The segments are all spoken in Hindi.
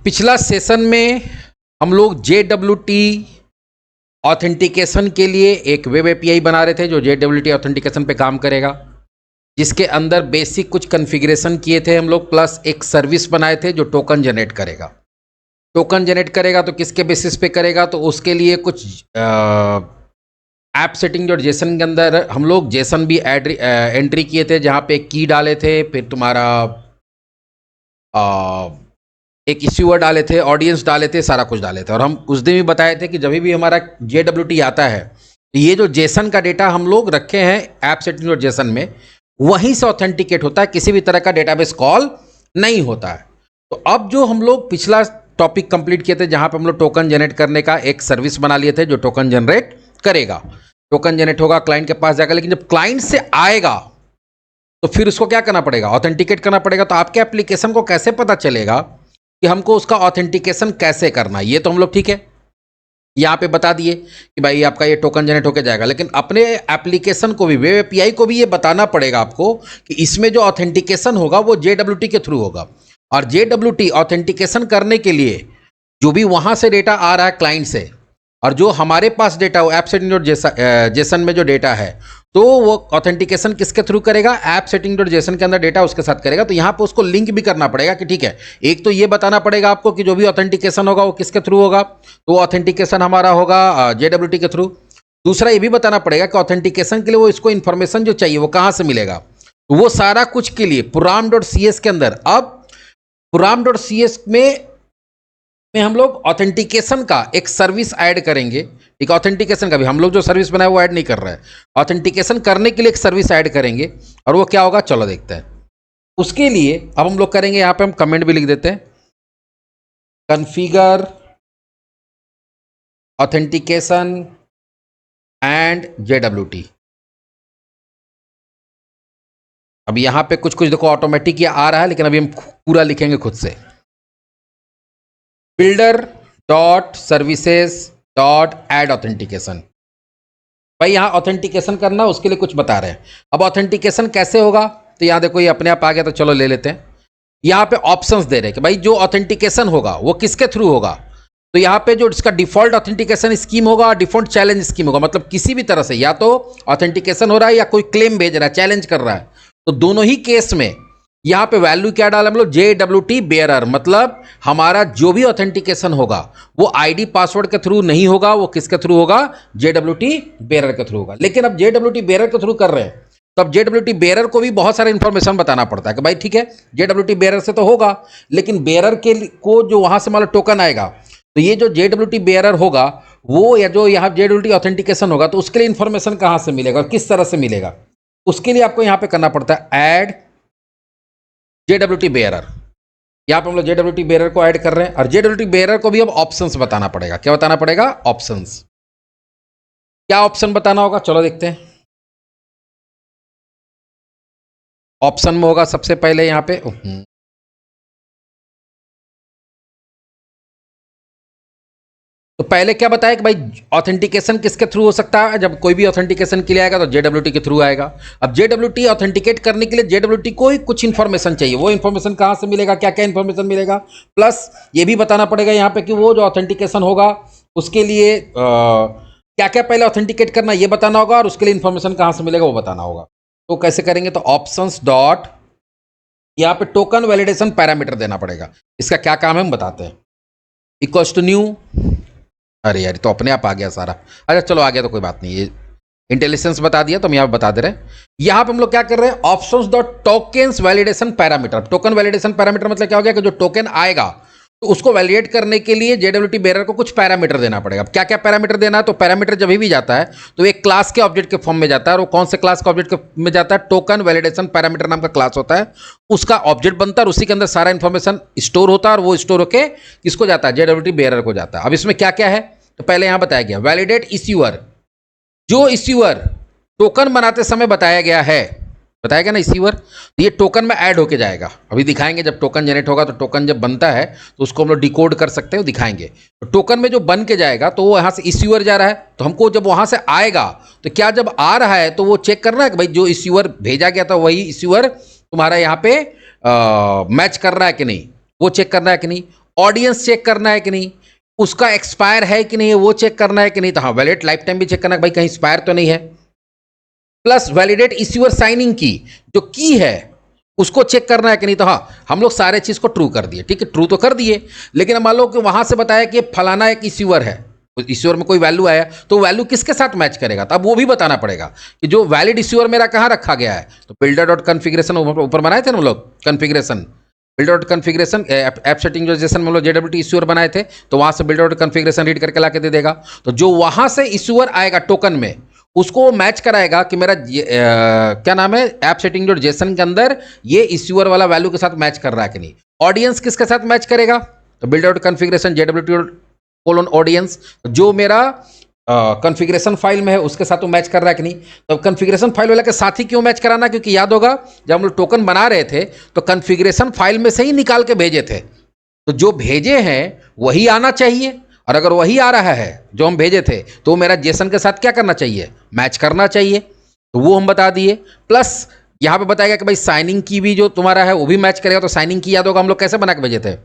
पिछला सेशन में हम लोग JWT ऑथेंटिकेशन के लिए एक वेब एपीआई बना रहे थे जो JWT ऑथेंटिकेशन पे काम करेगा, जिसके अंदर बेसिक कुछ कॉन्फ़िगरेशन किए थे हम लोग, प्लस एक सर्विस बनाए थे जो टोकन जनरेट करेगा। टोकन जनरेट करेगा तो किसके बेसिस पे करेगा, तो उसके लिए कुछ ऐप सेटिंग जो जेसन के अंदर हम लोग जेसन भी एंट्री किए थे, जहाँ पे की डाले थे, फिर तुम्हारा एक इश्यूअर डाले थे, ऑडियंस डाले थे, सारा कुछ डाले थे। और हम उस दिन भी बताए थे कि जब भी हमारा JWT आता है तो ये जो जेसन का डेटा हम लोग रखे हैं ऐप सेटिंग और जेसन में, वहीं से ऑथेंटिकेट होता है, किसी भी तरह का डेटाबेस कॉल नहीं होता है। तो अब जो हम लोग पिछला टॉपिक कंप्लीट किए थे, जहाँ पर हम लोग टोकन जनरेट करने का एक सर्विस बना लिए थे जो टोकन जनरेट करेगा। टोकन जनरेट होगा क्लाइंट के पास जाकर, लेकिन जब क्लाइंट से आएगा तो फिर उसको क्या करना पड़ेगा, ऑथेंटिकेट करना पड़ेगा। तो आपके एप्लीकेशन को कैसे पता चलेगा कि हमको उसका ऑथेंटिकेशन कैसे करना है, ये तो हम लोग ठीक है यहाँ पे बता दिए कि भाई आपका ये टोकन जनरेट होकर जाएगा, लेकिन अपने एप्लीकेशन को भी, वेब एपीआई को भी ये बताना पड़ेगा आपको कि इसमें जो ऑथेंटिकेशन होगा वो JWT के थ्रू होगा। और JWT ऑथेंटिकेशन करने के लिए जो भी वहाँ से डेटा आ रहा है क्लाइंट से, और जो हमारे पास डेटा हो ऐप सेटिंग डॉट जेसन में जो डेटा है, तो वो ऑथेंटिकेशन किसके थ्रू करेगा, ऐप सेटिंग डॉट जेसन के अंदर डेटा उसके साथ करेगा। तो यहाँ पे उसको लिंक भी करना पड़ेगा कि ठीक है, एक तो ये बताना पड़ेगा आपको कि जो भी ऑथेंटिकेशन होगा वो किसके थ्रू होगा, तो ऑथेंटिकेशन हमारा होगा JWT के थ्रू। दूसरा ये भी बताना पड़ेगा कि ऑथेंटिकेशन के लिए वो इसको इन्फॉर्मेशन जो चाहिए वो कहाँ से मिलेगा। तो वो सारा कुछ के लिए puram.cs के अंदर, अब puram.cs में हम लोग ऑथेंटिकेशन का एक सर्विस ऐड करेंगे। ठीक, ऑथेंटिकेशन का भी हम लोग जो सर्विस बनाया वो ऐड नहीं कर रहे हैं, ऑथेंटिकेशन करने के लिए एक सर्विस ऐड करेंगे। और वो क्या होगा, चलो देखते हैं। उसके लिए अब हम लोग करेंगे, यहाँ पे हम कमेंट भी लिख देते हैं, कॉन्फ़िगर ऑथेंटिकेशन एंड JWT। अब यहाँ पे कुछ कुछ देखो ऑटोमेटिक ये आ रहा है, लेकिन अभी हम पूरा लिखेंगे खुद से, builder.services.add ऑथेंटिकेशन। भाई यहाँ ऑथेंटिकेशन करना, उसके लिए कुछ बता रहे हैं। अब ऑथेंटिकेशन कैसे होगा, तो यहाँ देखो ये अपने आप आ गया, तो चलो ले लेते हैं। यहाँ पे ऑप्शंस दे रहे हैं कि भाई जो ऑथेंटिकेशन होगा वो किसके थ्रू होगा। तो यहाँ पे जो इसका डिफॉल्ट ऑथेंटिकेशन स्कीम होगा और डिफॉल्ट चैलेंज स्कीम होगा, मतलब किसी भी तरह से या तो ऑथेंटिकेशन हो रहा है या कोई क्लेम भेज रहा है, चैलेंज कर रहा है, तो दोनों ही केस में यहाँ पे वैल्यू क्या डाला हम लोग, JWT बेयरर। मतलब हमारा जो भी ऑथेंटिकेशन होगा वो आईडी पासवर्ड के थ्रू नहीं होगा, वो किसके थ्रू होगा, JWT बेयरर के थ्रू होगा। लेकिन अब JWT बेयरर के थ्रू कर रहे हैं, तो अब JWT बेयरर को भी बहुत सारा इंफॉर्मेशन बताना पड़ता है कि भाई ठीक है JWT बेयरर से तो होगा, लेकिन बेयरर के को जो वहां से मान लो टोकन आएगा, तो ये जो JWT बेयरर होगा वो, या जो यहाँ JWT ऑथेंटिकेशन होगा, तो उसके लिए इंफॉर्मेशन कहाँ से मिलेगा और किस तरह से मिलेगा, उसके लिए आपको यहाँ पे करना पड़ता है ऐड JWT बेयरर। यहाँ पे हम लोग JWT बेयरर को ऐड कर रहे हैं, और JWT बेयरर को भी अब ऑप्शंस बताना पड़ेगा। क्या बताना पड़ेगा, ऑप्शंस। क्या ऑप्शन बताना होगा, चलो देखते हैं। ऑप्शन में होगा सबसे पहले यहाँ पे तो पहले क्या बताया कि भाई ऑथेंटिकेशन किसके थ्रू हो सकता है, जब कोई भी ऑथेंटिकेशन के लिए आएगा तो JWT के थ्रू आएगा। अब JWT ऑथेंटिकेट करने के लिए JWT को ही कुछ इन्फॉर्मेशन चाहिए, वो इन्फॉर्मेशन कहाँ से मिलेगा, क्या क्या इन्फॉर्मेशन मिलेगा, प्लस ये भी बताना पड़ेगा यहाँ पे कि वो जो ऑथेंटिकेशन होगा उसके लिए क्या क्या पहले ऑथेंटिकेट करना ये बताना होगा, और उसके लिए इन्फॉर्मेशन कहाँ से मिलेगा वो बताना होगा। तो कैसे करेंगे, तो ऑप्शंस डॉट, यहाँ पे टोकन वैलिडेशन पैरामीटर देना पड़ेगा। इसका क्या काम है हम बताते हैं, इक्वल्स टू न्यू, अरे यार तो अपने आप आ गया सारा, अच्छा चलो आ गया तो कोई बात नहीं, ये इंटेलिजेंस बता दिया तो हम यहाँ बता दे रहे हैं। यहाँ पे हम लोग क्या कर रहे हैं, options dot tokens validation parameter. Token validation parameter मतलब क्या हो गया कि जो टोकन आएगा तो उसको वैलिडेट करने के लिए JWT बेयरर को कुछ पैरामीटर देना पड़ेगा। अब क्या क्या पैरामीटर देना है, तो पैरामीटर जब भी जाता है तो एक क्लास के ऑब्जेक्ट के फॉर्म में जाता है, और वो कौन से क्लास के ऑब्जेक्ट में जाता है, टोकन वैलिडेशन पैरामीटर नाम का क्लास होता है, उसका ऑब्जेक्ट बनता है, और उसी के अंदर सारा इंफॉर्मेशन स्टोर होता है, और वो स्टोर होकर किसको जाता है, JWT बेयरर को जाता है। अब इसमें क्या क्या है, तो पहले यहां बताया गया वैलिडेट इश्यूअर, जो इश्यूअर टोकन बनाते समय बताया गया ना इश्यूअर, तो ये टोकन में ऐड होके जाएगा। अभी दिखाएंगे जब टोकन जनरेट होगा, तो टोकन जब बनता है तो उसको हम लोग डिकोड कर सकते हैं, दिखाएंगे। तो टोकन में जो बन के जाएगा तो वो यहाँ से इश्यूअर जा रहा है, तो हमको जब वहां से आएगा तो क्या जब आ रहा है तो वो चेक करना है कि भाई जो इश्यूअर भेजा गया था वही इश्यूअर तुम्हारा यहाँ पे मैच कर रहा है कि नहीं, वो चेक करना है कि नहीं। ऑडियंस चेक करना है कि नहीं, उसका एक्सपायर है कि नहीं वो चेक करना है कि नहीं, तो हाँ वैलिड लाइफ टाइम भी चेक करना है, भाई कहीं एक्सपायर तो नहीं है। प्लस वैलिडेट इश्यूअर साइनिंग की, जो की है उसको चेक करना है कि नहीं, तो हाँ हम लोग सारे चीज को ट्रू कर दिए, ठीक है ट्रू तो कर दिए, लेकिन मान लो कि वहां से बताया कि फलाना एक इश्यूअर है, इश्यूअर में कोई वैल्यू आया तो वैल्यू किसके साथ मैच करेगा, तो अब वो भी बताना पड़ेगा कि जो वैलिड इश्यूअर मेरा कहाँ रखा गया है। तो बिल्डर डॉट कन्फिग्रेशन ऊपर बनाए थे ना हम लोग, configuration builder dot configuration app setting जो जैसे हम लोग जेडब्ल्यूटी इश्यूअर बनाए थे, तो वहां से बिल्डर डॉट कन्फिग्रेशन रीड करके ला के दे देगा। तो जो वहां से इश्यूअर आएगा टोकन में, उसको वो मैच कराएगा कि मेरा क्या नाम है ऐप सेटिंग डॉट जेसन के अंदर ये इश्यूअर वाला वैल्यू के साथ मैच कर रहा है कि नहीं। ऑडियंस किसके साथ मैच करेगा, तो builder dot configuration JWT colon audience, जो मेरा कॉन्फ़िगरेशन फाइल में है उसके साथ वो मैच कर रहा है कि नहीं। तो कॉन्फ़िगरेशन फाइल वाला के साथ ही क्यों मैच कराना, क्योंकि याद होगा जब हम लोग टोकन बना रहे थे तो कॉन्फ़िगरेशन फाइल में से ही निकाल के भेजे थे, तो जो भेजे हैं वही आना चाहिए, और अगर वही आ रहा है जो हम भेजे थे तो मेरा जेसन के साथ क्या करना चाहिए, मैच करना चाहिए, तो वो हम बता दिए। प्लस यहाँ पे बताएगा कि भाई साइनिंग की भी जो तुम्हारा है वो भी मैच करेगा, तो साइनिंग की याद होगा हम लोग कैसे बना के भेजे थे,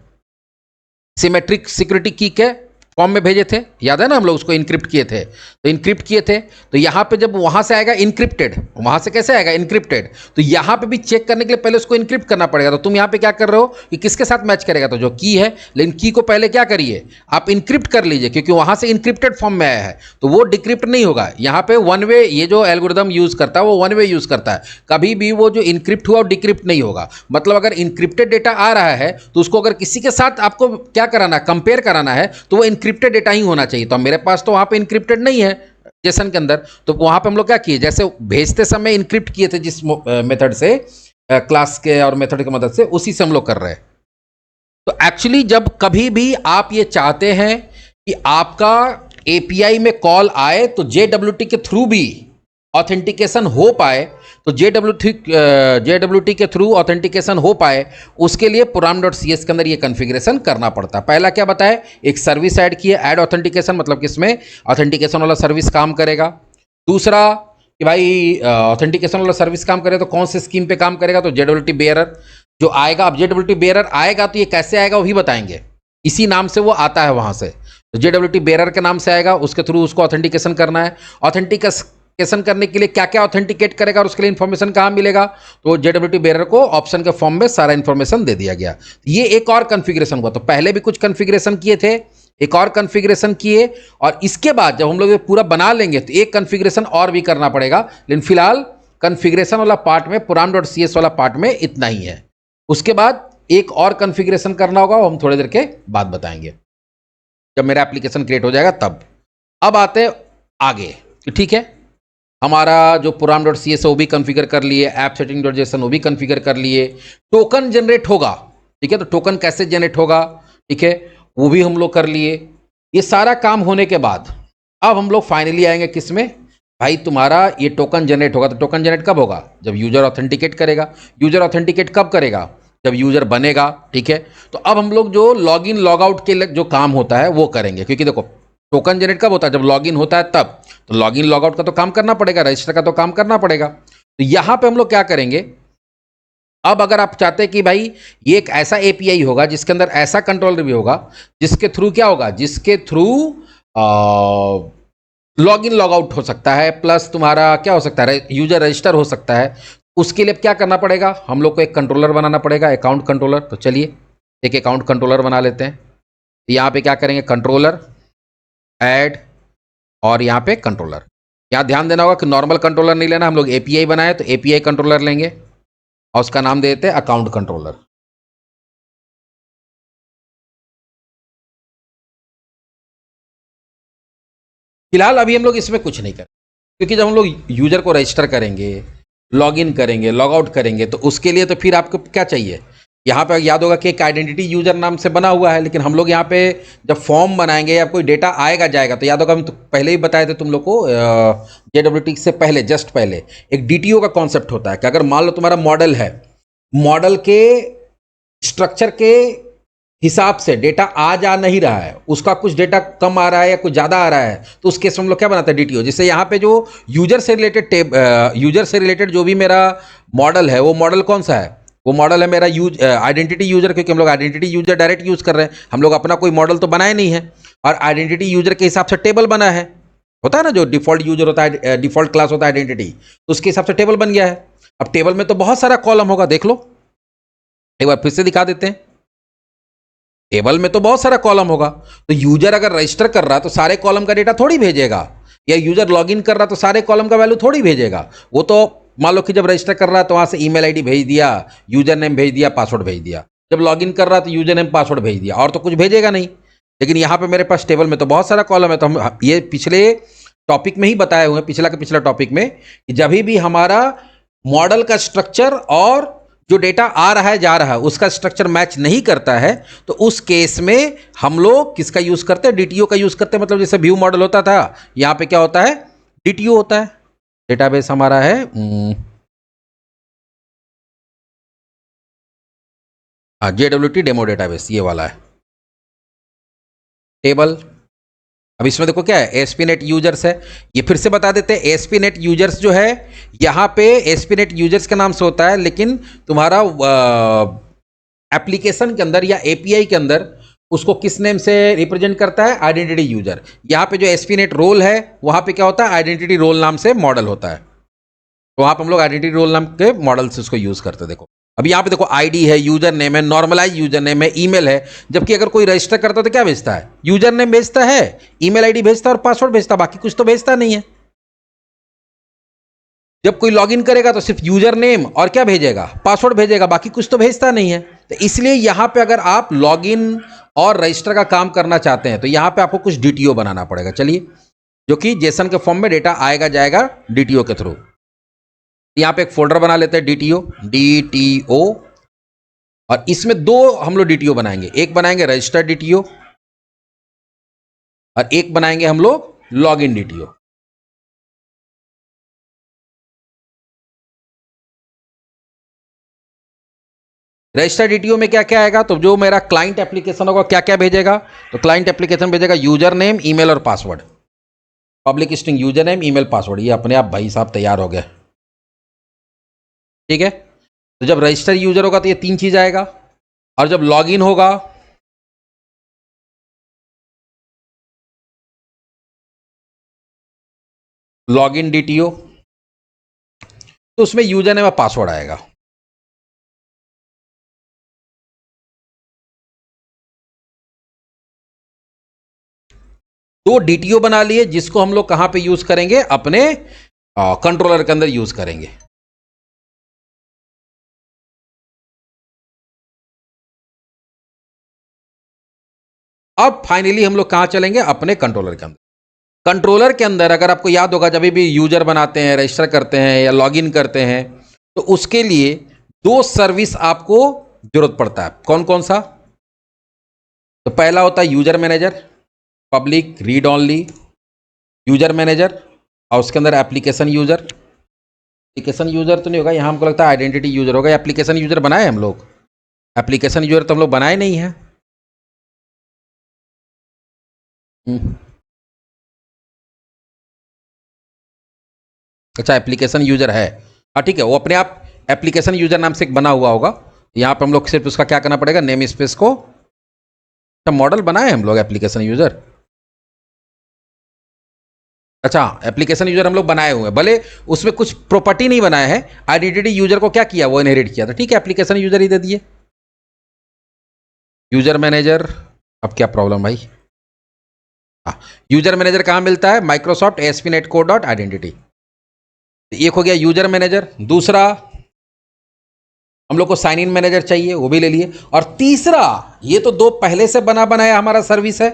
सिमेट्रिक सिक्योरिटी की के फॉर्म में भेजे थे, याद है ना हम लोग उसको इनक्रिप्ट किए थे, तो इनक्रिप्ट किए थे, तो यहाँ पे जब वहाँ से आएगा इनक्रिप्टेड, वहाँ से कैसे आएगा इनक्रिप्टेड, तो यहाँ पे भी चेक करने के लिए पहले उसको इनक्रिप्ट करना पड़ेगा। तो तुम यहाँ पे क्या कर रहे हो कि किसके साथ मैच करेगा, तो जो की है, लेकिन की को पहले क्या करिए आप इनक्रिप्ट कर लीजिए, क्योंकि वहाँ से इनक्रिप्टेड फॉर्म में आया है तो वो डिक्रिप्ट नहीं होगा। यहाँ पे वन वे ये जो एल्गोरिदम यूज़ करता है वो वन वे यूज़ करता है, कभी भी वो जो इनक्रिप्ट हुआ वो डिक्रिप्ट नहीं होगा। मतलब अगर इनक्रिप्टेड डेटा आ रहा है तो उसको अगर किसी के साथ आपको क्या कराना है, कंपेयर कराना है, तो वो इनक्रिप्टेड डेटा ही होना चाहिए। तो मेरे पास तो वहाँ पे इनक्रिप्टेड नहीं है जेसन के अंदर, तो वहाँ पे हम लोग क्या किए, जैसे भेजते समय इनक्रिप्ट किए थे जिस मेथड से, क्लास के और मेथड की मदद से, उसी से हम लोग कर रहे हैं। तो एक्चुअली जब कभी भी आप ये चाहते हैं कि आपका एपीआई में कॉल आए तो जेडब्ल्यूटी के थ्रू भी ऑथेंटिकेशन हो पाए, तो जेडब्ल्यूटी के थ्रू ऑथेंटिकेशन हो पाए, उसके लिए program.cs के अंदर ये कॉन्फ़िगरेशन करना पड़ता है। पहला क्या बताए, एक सर्विस ऐड की है, ऐड ऑथेंटिकेशन, मतलब कि इसमें ऑथेंटिकेशन वाला सर्विस काम करेगा। दूसरा कि भाई ऑथेंटिकेशन वाला सर्विस काम करे तो कौन से स्कीम पे काम करेगा, तो जेडब्ल्यूटी बेयरर जो आएगा। अब जेडब्ल्यूटी बेयरर आएगा तो ये कैसे आएगा वो भी बताएंगे, इसी नाम से वो आता है वहां से, तो जेडब्ल्यूटी बेयरर के नाम से आएगा, उसके थ्रू उसको ऑथेंटिकेशन करना है। ऑथेंटिकेशन करने के लिए क्या क्या ऑथेंटिकेट करेगा और उसके लिए इन्फॉर्मेशन कहाँ मिलेगा, तो जेडब्ल्यूटी बेयरर को ऑप्शन के फॉर्म में सारा इन्फॉर्मेशन दे दिया गया। ये एक और कॉन्फ़िगरेशन हुआ, तो पहले भी कुछ कॉन्फ़िगरेशन किए थे, एक और कॉन्फ़िगरेशन किए, और इसके बाद जब हम लोग ये पूरा बना लेंगे तो एक कॉन्फ़िगरेशन और भी करना पड़ेगा, लेकिन फिलहाल कॉन्फ़िगरेशन वाला पार्ट में program.cs वाला पार्ट में इतना ही है। उसके बाद एक और कॉन्फ़िगरेशन करना होगा, वो हम थोड़ी देर के बाद बताएंगे जब मेरा एप्लीकेशन क्रिएट हो जाएगा तब। अब आते हैं आगे, ठीक है, हमारा जो program.cs है वो भी कॉन्फ़िगर कर लिए, ऐप सेटिंग डॉट जेसन वो भी कॉन्फ़िगर कर लिए, टोकन जनरेट होगा, ठीक है, तो टोकन कैसे जनरेट होगा, ठीक है, वो भी हम लोग कर लिए। ये सारा काम होने के बाद अब हम लोग फाइनली आएंगे किस में, भाई तुम्हारा ये टोकन जनरेट होगा, तो टोकन जनरेट कब होगा, जब यूजर ऑथेंटिकेट करेगा। यूजर ऑथेंटिकेट कब करेगा, जब यूजर बनेगा, ठीक है। तो अब हम लोग जो लॉग इन लॉग आउट के जो काम होता है वो करेंगे, क्योंकि देखो टोकन जनरेट कब होता है, जब लॉग इन होता है तब, तो लॉग इन लॉग आउट का तो काम करना पड़ेगा, रजिस्टर का तो काम करना पड़ेगा। तो यहां पे हम लोग क्या करेंगे, अब अगर आप चाहते हैं कि भाई ये एक ऐसा एपीआई होगा जिसके अंदर ऐसा कंट्रोलर भी होगा जिसके थ्रू क्या होगा, जिसके through log in log out हो सकता है, प्लस तुम्हारा क्या हो सकता है, यूजर रजिस्टर हो सकता है, उसके लिए क्या करना पड़ेगा, हम लोग को एक कंट्रोलर बनाना पड़ेगा, अकाउंट कंट्रोलर। तो चलिए एक अकाउंट कंट्रोलर बना लेते हैं। यहाँ पे क्या करेंगे, कंट्रोलर ऐड, और यहाँ पे कंट्रोलर। यहाँ ध्यान देना होगा कि नॉर्मल कंट्रोलर नहीं लेना, हम लोग एपीआई बनाए तो एपीआई कंट्रोलर लेंगे और उसका नाम दे देते हैं अकाउंट कंट्रोलर। फिलहाल अभी हम लोग इसमें कुछ नहीं करें, क्योंकि जब हम लोग यूजर को रजिस्टर करेंगे, लॉग इन करेंगे, लॉग आउट करेंगे, तो उसके लिए तो फिर आपको क्या चाहिए, यहाँ पे याद होगा कि एक आइडेंटिटी यूजर नाम से बना हुआ है, लेकिन हम लोग यहाँ पे जब फॉर्म बनाएंगे या कोई डेटा आएगा जाएगा, तो याद होगा हम तो पहले ही बताए थे तुम लोग को, जेडब्ल्यूटी से पहले जस्ट पहले एक डीटीओ का कॉन्सेप्ट होता है कि अगर मान लो तुम्हारा मॉडल है, मॉडल के स्ट्रक्चर के हिसाब से डेटा आ जा नहीं रहा है, उसका कुछ डेटा कम आ रहा है या कुछ ज़्यादा आ रहा है, तो उस केस में हम लोग क्या बनाते हैं, डीटीओ। जिससे यहाँ पे जो यूजर से रिलेटेड जो भी मेरा मॉडल है वो मॉडल कौन सा है, वो मॉडल है मेरा आइडेंटिटी यूजर, क्योंकि हम लोग आइडेंटिटी यूजर डायरेक्ट यूज कर रहे हैं, हम लोग अपना कोई मॉडल तो बनाए नहीं है, और आइडेंटिटी यूजर के हिसाब से टेबल बना है, होता है ना, जो डिफॉल्ट यूजर होता है, डिफॉल्ट क्लास होता है आइडेंटिटी, तो उसके हिसाब से टेबल बन गया है। अब टेबल में तो बहुत सारा कॉलम होगा, देख लो एक बार फिर से दिखा देते हैं। टेबल में तो बहुत सारा कॉलम होगा, तो यूजर अगर रजिस्टर कर रहा है तो सारे कॉलम का डेटा थोड़ी भेजेगा, या यूजर लॉगिन कर रहा है तो सारे कॉलम का वैल्यू थोड़ी भेजेगा। वो तो मान लो कि जब रजिस्टर कर रहा है तो वहां से ईमेल आईडी भेज दिया, यूजर नेम भेज दिया, पासवर्ड भेज दिया, जब लॉगिन कर रहा है तो यूजर नेम पासवर्ड भेज दिया, और तो कुछ भेजेगा नहीं। लेकिन यहाँ पे मेरे पास टेबल में तो बहुत सारा कॉलम है, तो हम ये पिछले टॉपिक में ही बताए हुए हैं, पिछला के पिछला टॉपिक में, कि जब भी हमारा मॉडल का स्ट्रक्चर और जो डेटा आ रहा है जा रहा है उसका स्ट्रक्चर मैच नहीं करता है, तो उस केस में हम लोग किसका यूज करते हैं, डीटीओ का यूज करते हैं। मतलब जैसे व्यू मॉडल होता था, यहां पे क्या होता है, डीटीओ होता है। डेटाबेस हमारा है JWT डेमो डेटाबेस, ये वाला है टेबल। अब इसमें देखो क्या है, ASP.NET यूजर्स है, ये फिर से बता देते हैं। ASP.NET यूजर्स जो है, यहाँ पे ASP.NET यूजर्स के नाम से होता है, लेकिन तुम्हारा एप्लीकेशन के अंदर या API के अंदर उसको किस नेम से रिप्रेजेंट करता है, आइडेंटिटी यूजर। यहाँ पे जो ASP.NET रोल है, वहाँ पे क्या होता है, आइडेंटिटी रोल नाम से मॉडल होता है, तो वहाँ पे हम लोग आइडेंटिटी रोल नाम के मॉडल से उसको यूज करते हैं। देखो अब यहाँ पे देखो आईडी है, यूजर नेम है, नॉर्मलाइज यूजर नेम है, ईमेल है। जबकि अगर कोई रजिस्टर करता है तो क्या भेजता है, यूजर नेम भेजता है, ईमेल आईडी भेजता है और पासवर्ड भेजता है, बाकी कुछ तो भेजता नहीं है। जब कोई लॉगिन करेगा तो सिर्फ यूजर नेम और क्या भेजेगा, पासवर्ड भेजेगा, बाकी कुछ तो भेजता नहीं है। तो इसलिए यहां पे अगर आप लॉगिन और रजिस्टर का काम करना चाहते हैं तो यहां पे आपको कुछ डीटीओ बनाना पड़ेगा। चलिए, जो कि जेसन के फॉर्म में डेटा आएगा जाएगा डीटीओ के थ्रू। यहां पे एक फोल्डर बना लेते हैं डीटीओ, और इसमें दो हम लोग डीटीओ बनाएंगे, एक बनाएंगे रजिस्टर डीटीओ और एक बनाएंगे हम लोग लॉगिन डीटीओ। रजिस्टर डीटीओ में क्या क्या आएगा, तो जो मेरा क्लाइंट एप्लीकेशन होगा क्या क्या भेजेगा, तो क्लाइंट एप्लीकेशन भेजेगा यूजर नेम, ईमेल और password, public string user name, email, password. ये अपने आप भाई साहब तैयार हो गए, ठीक है। तो जब रजिस्टर यूजर होगा तो ये तीन चीज आएगा, और जब लॉगिन होगा लॉगिन डीटीओ, तो उसमें यूजर नेम और पासवर्ड आएगा। तो डीटीओ बना लिए, जिसको हम लोग कहां पे यूज करेंगे, अपने कंट्रोलर के अंदर यूज करेंगे। अब फाइनली हम लोग कहां चलेंगे, अपने कंट्रोलर के अंदर। कंट्रोलर के अंदर अगर आपको याद होगा, जब भी यूजर बनाते हैं, रजिस्टर करते हैं या लॉगिन करते हैं, तो उसके लिए दो सर्विस आपको जरूरत पड़ता है। कौन कौन सा, तो पहला होता है user manager, public read only user manager, और उसके अंदर एप्लीकेशन यूजर। एप्लीकेशन यूजर तो नहीं होगा, यहां हमको लगता है आइडेंटिटी यूजर होगा। एप्लीकेशन यूजर बनाए हम लोग, एप्लीकेशन यूजर तो हम लोग बनाए नहीं है। अच्छा, एप्लीकेशन यूजर है, हाँ ठीक है, वो अपने आप एप्लीकेशन यूजर नाम से एक बना हुआ होगा। यहाँ पे हम लोग सिर्फ उसका क्या करना पड़ेगा, नेम स्पेस को, अच्छा मॉडल बनाए हम लोग एप्लीकेशन यूजर। अच्छा, एप्लीकेशन यूजर हम लोग बनाए हुए हैं, भले उसमें कुछ प्रॉपर्टी नहीं बनाया है, आइडेंटिटी यूजर को क्या किया, वो इनहेरिट किया था, ठीक है, एप्लीकेशन यूजर ही दे दिए। यूजर मैनेजर, अब क्या प्रॉब्लम भाई, हाँ, यूजर मैनेजर कहाँ मिलता है, Microsoft ASP.NET Core dot identity. एक हो गया यूजर मैनेजर। दूसरा हम लोग को साइन इन मैनेजर चाहिए, वो भी ले लिए। और तीसरा, ये तो दो पहले से बना बनाया हमारा सर्विस है,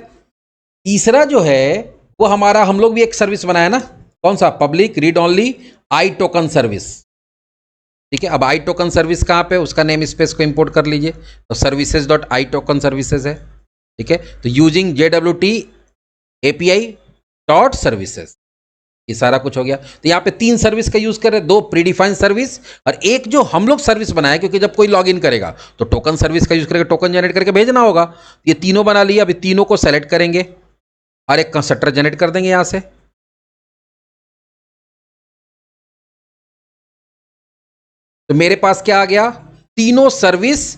तीसरा जो है वो हमारा, हम लोग भी एक सर्विस बनाया ना, कौन सा, पब्लिक रीड ऑनली आई टोकन सर्विस, ठीक है। अब आई टोकन सर्विस कहाँ पे, उसका नेम स्पेस को इंपोर्ट कर लीजिए, तो services dot I token services है, ठीक है। तो using JWT API dot services, ये सारा कुछ हो गया। तो यहाँ पे तीन सर्विस का यूज कर रहे हैं, दो प्रीडिफाइंड सर्विस और एक जो हम लोग सर्विस बनाए, क्योंकि जब कोई लॉगिन करेगा तो टोकन सर्विस का यूज करके टोकन जनरेट करके भेजना होगा। ये तीनों बना लिया, अभी तीनों को सेलेक्ट करेंगे और एक कंस्ट्रक्टर जनरेट कर देंगे यहां से। तो मेरे पास क्या आ गया, तीनों सर्विस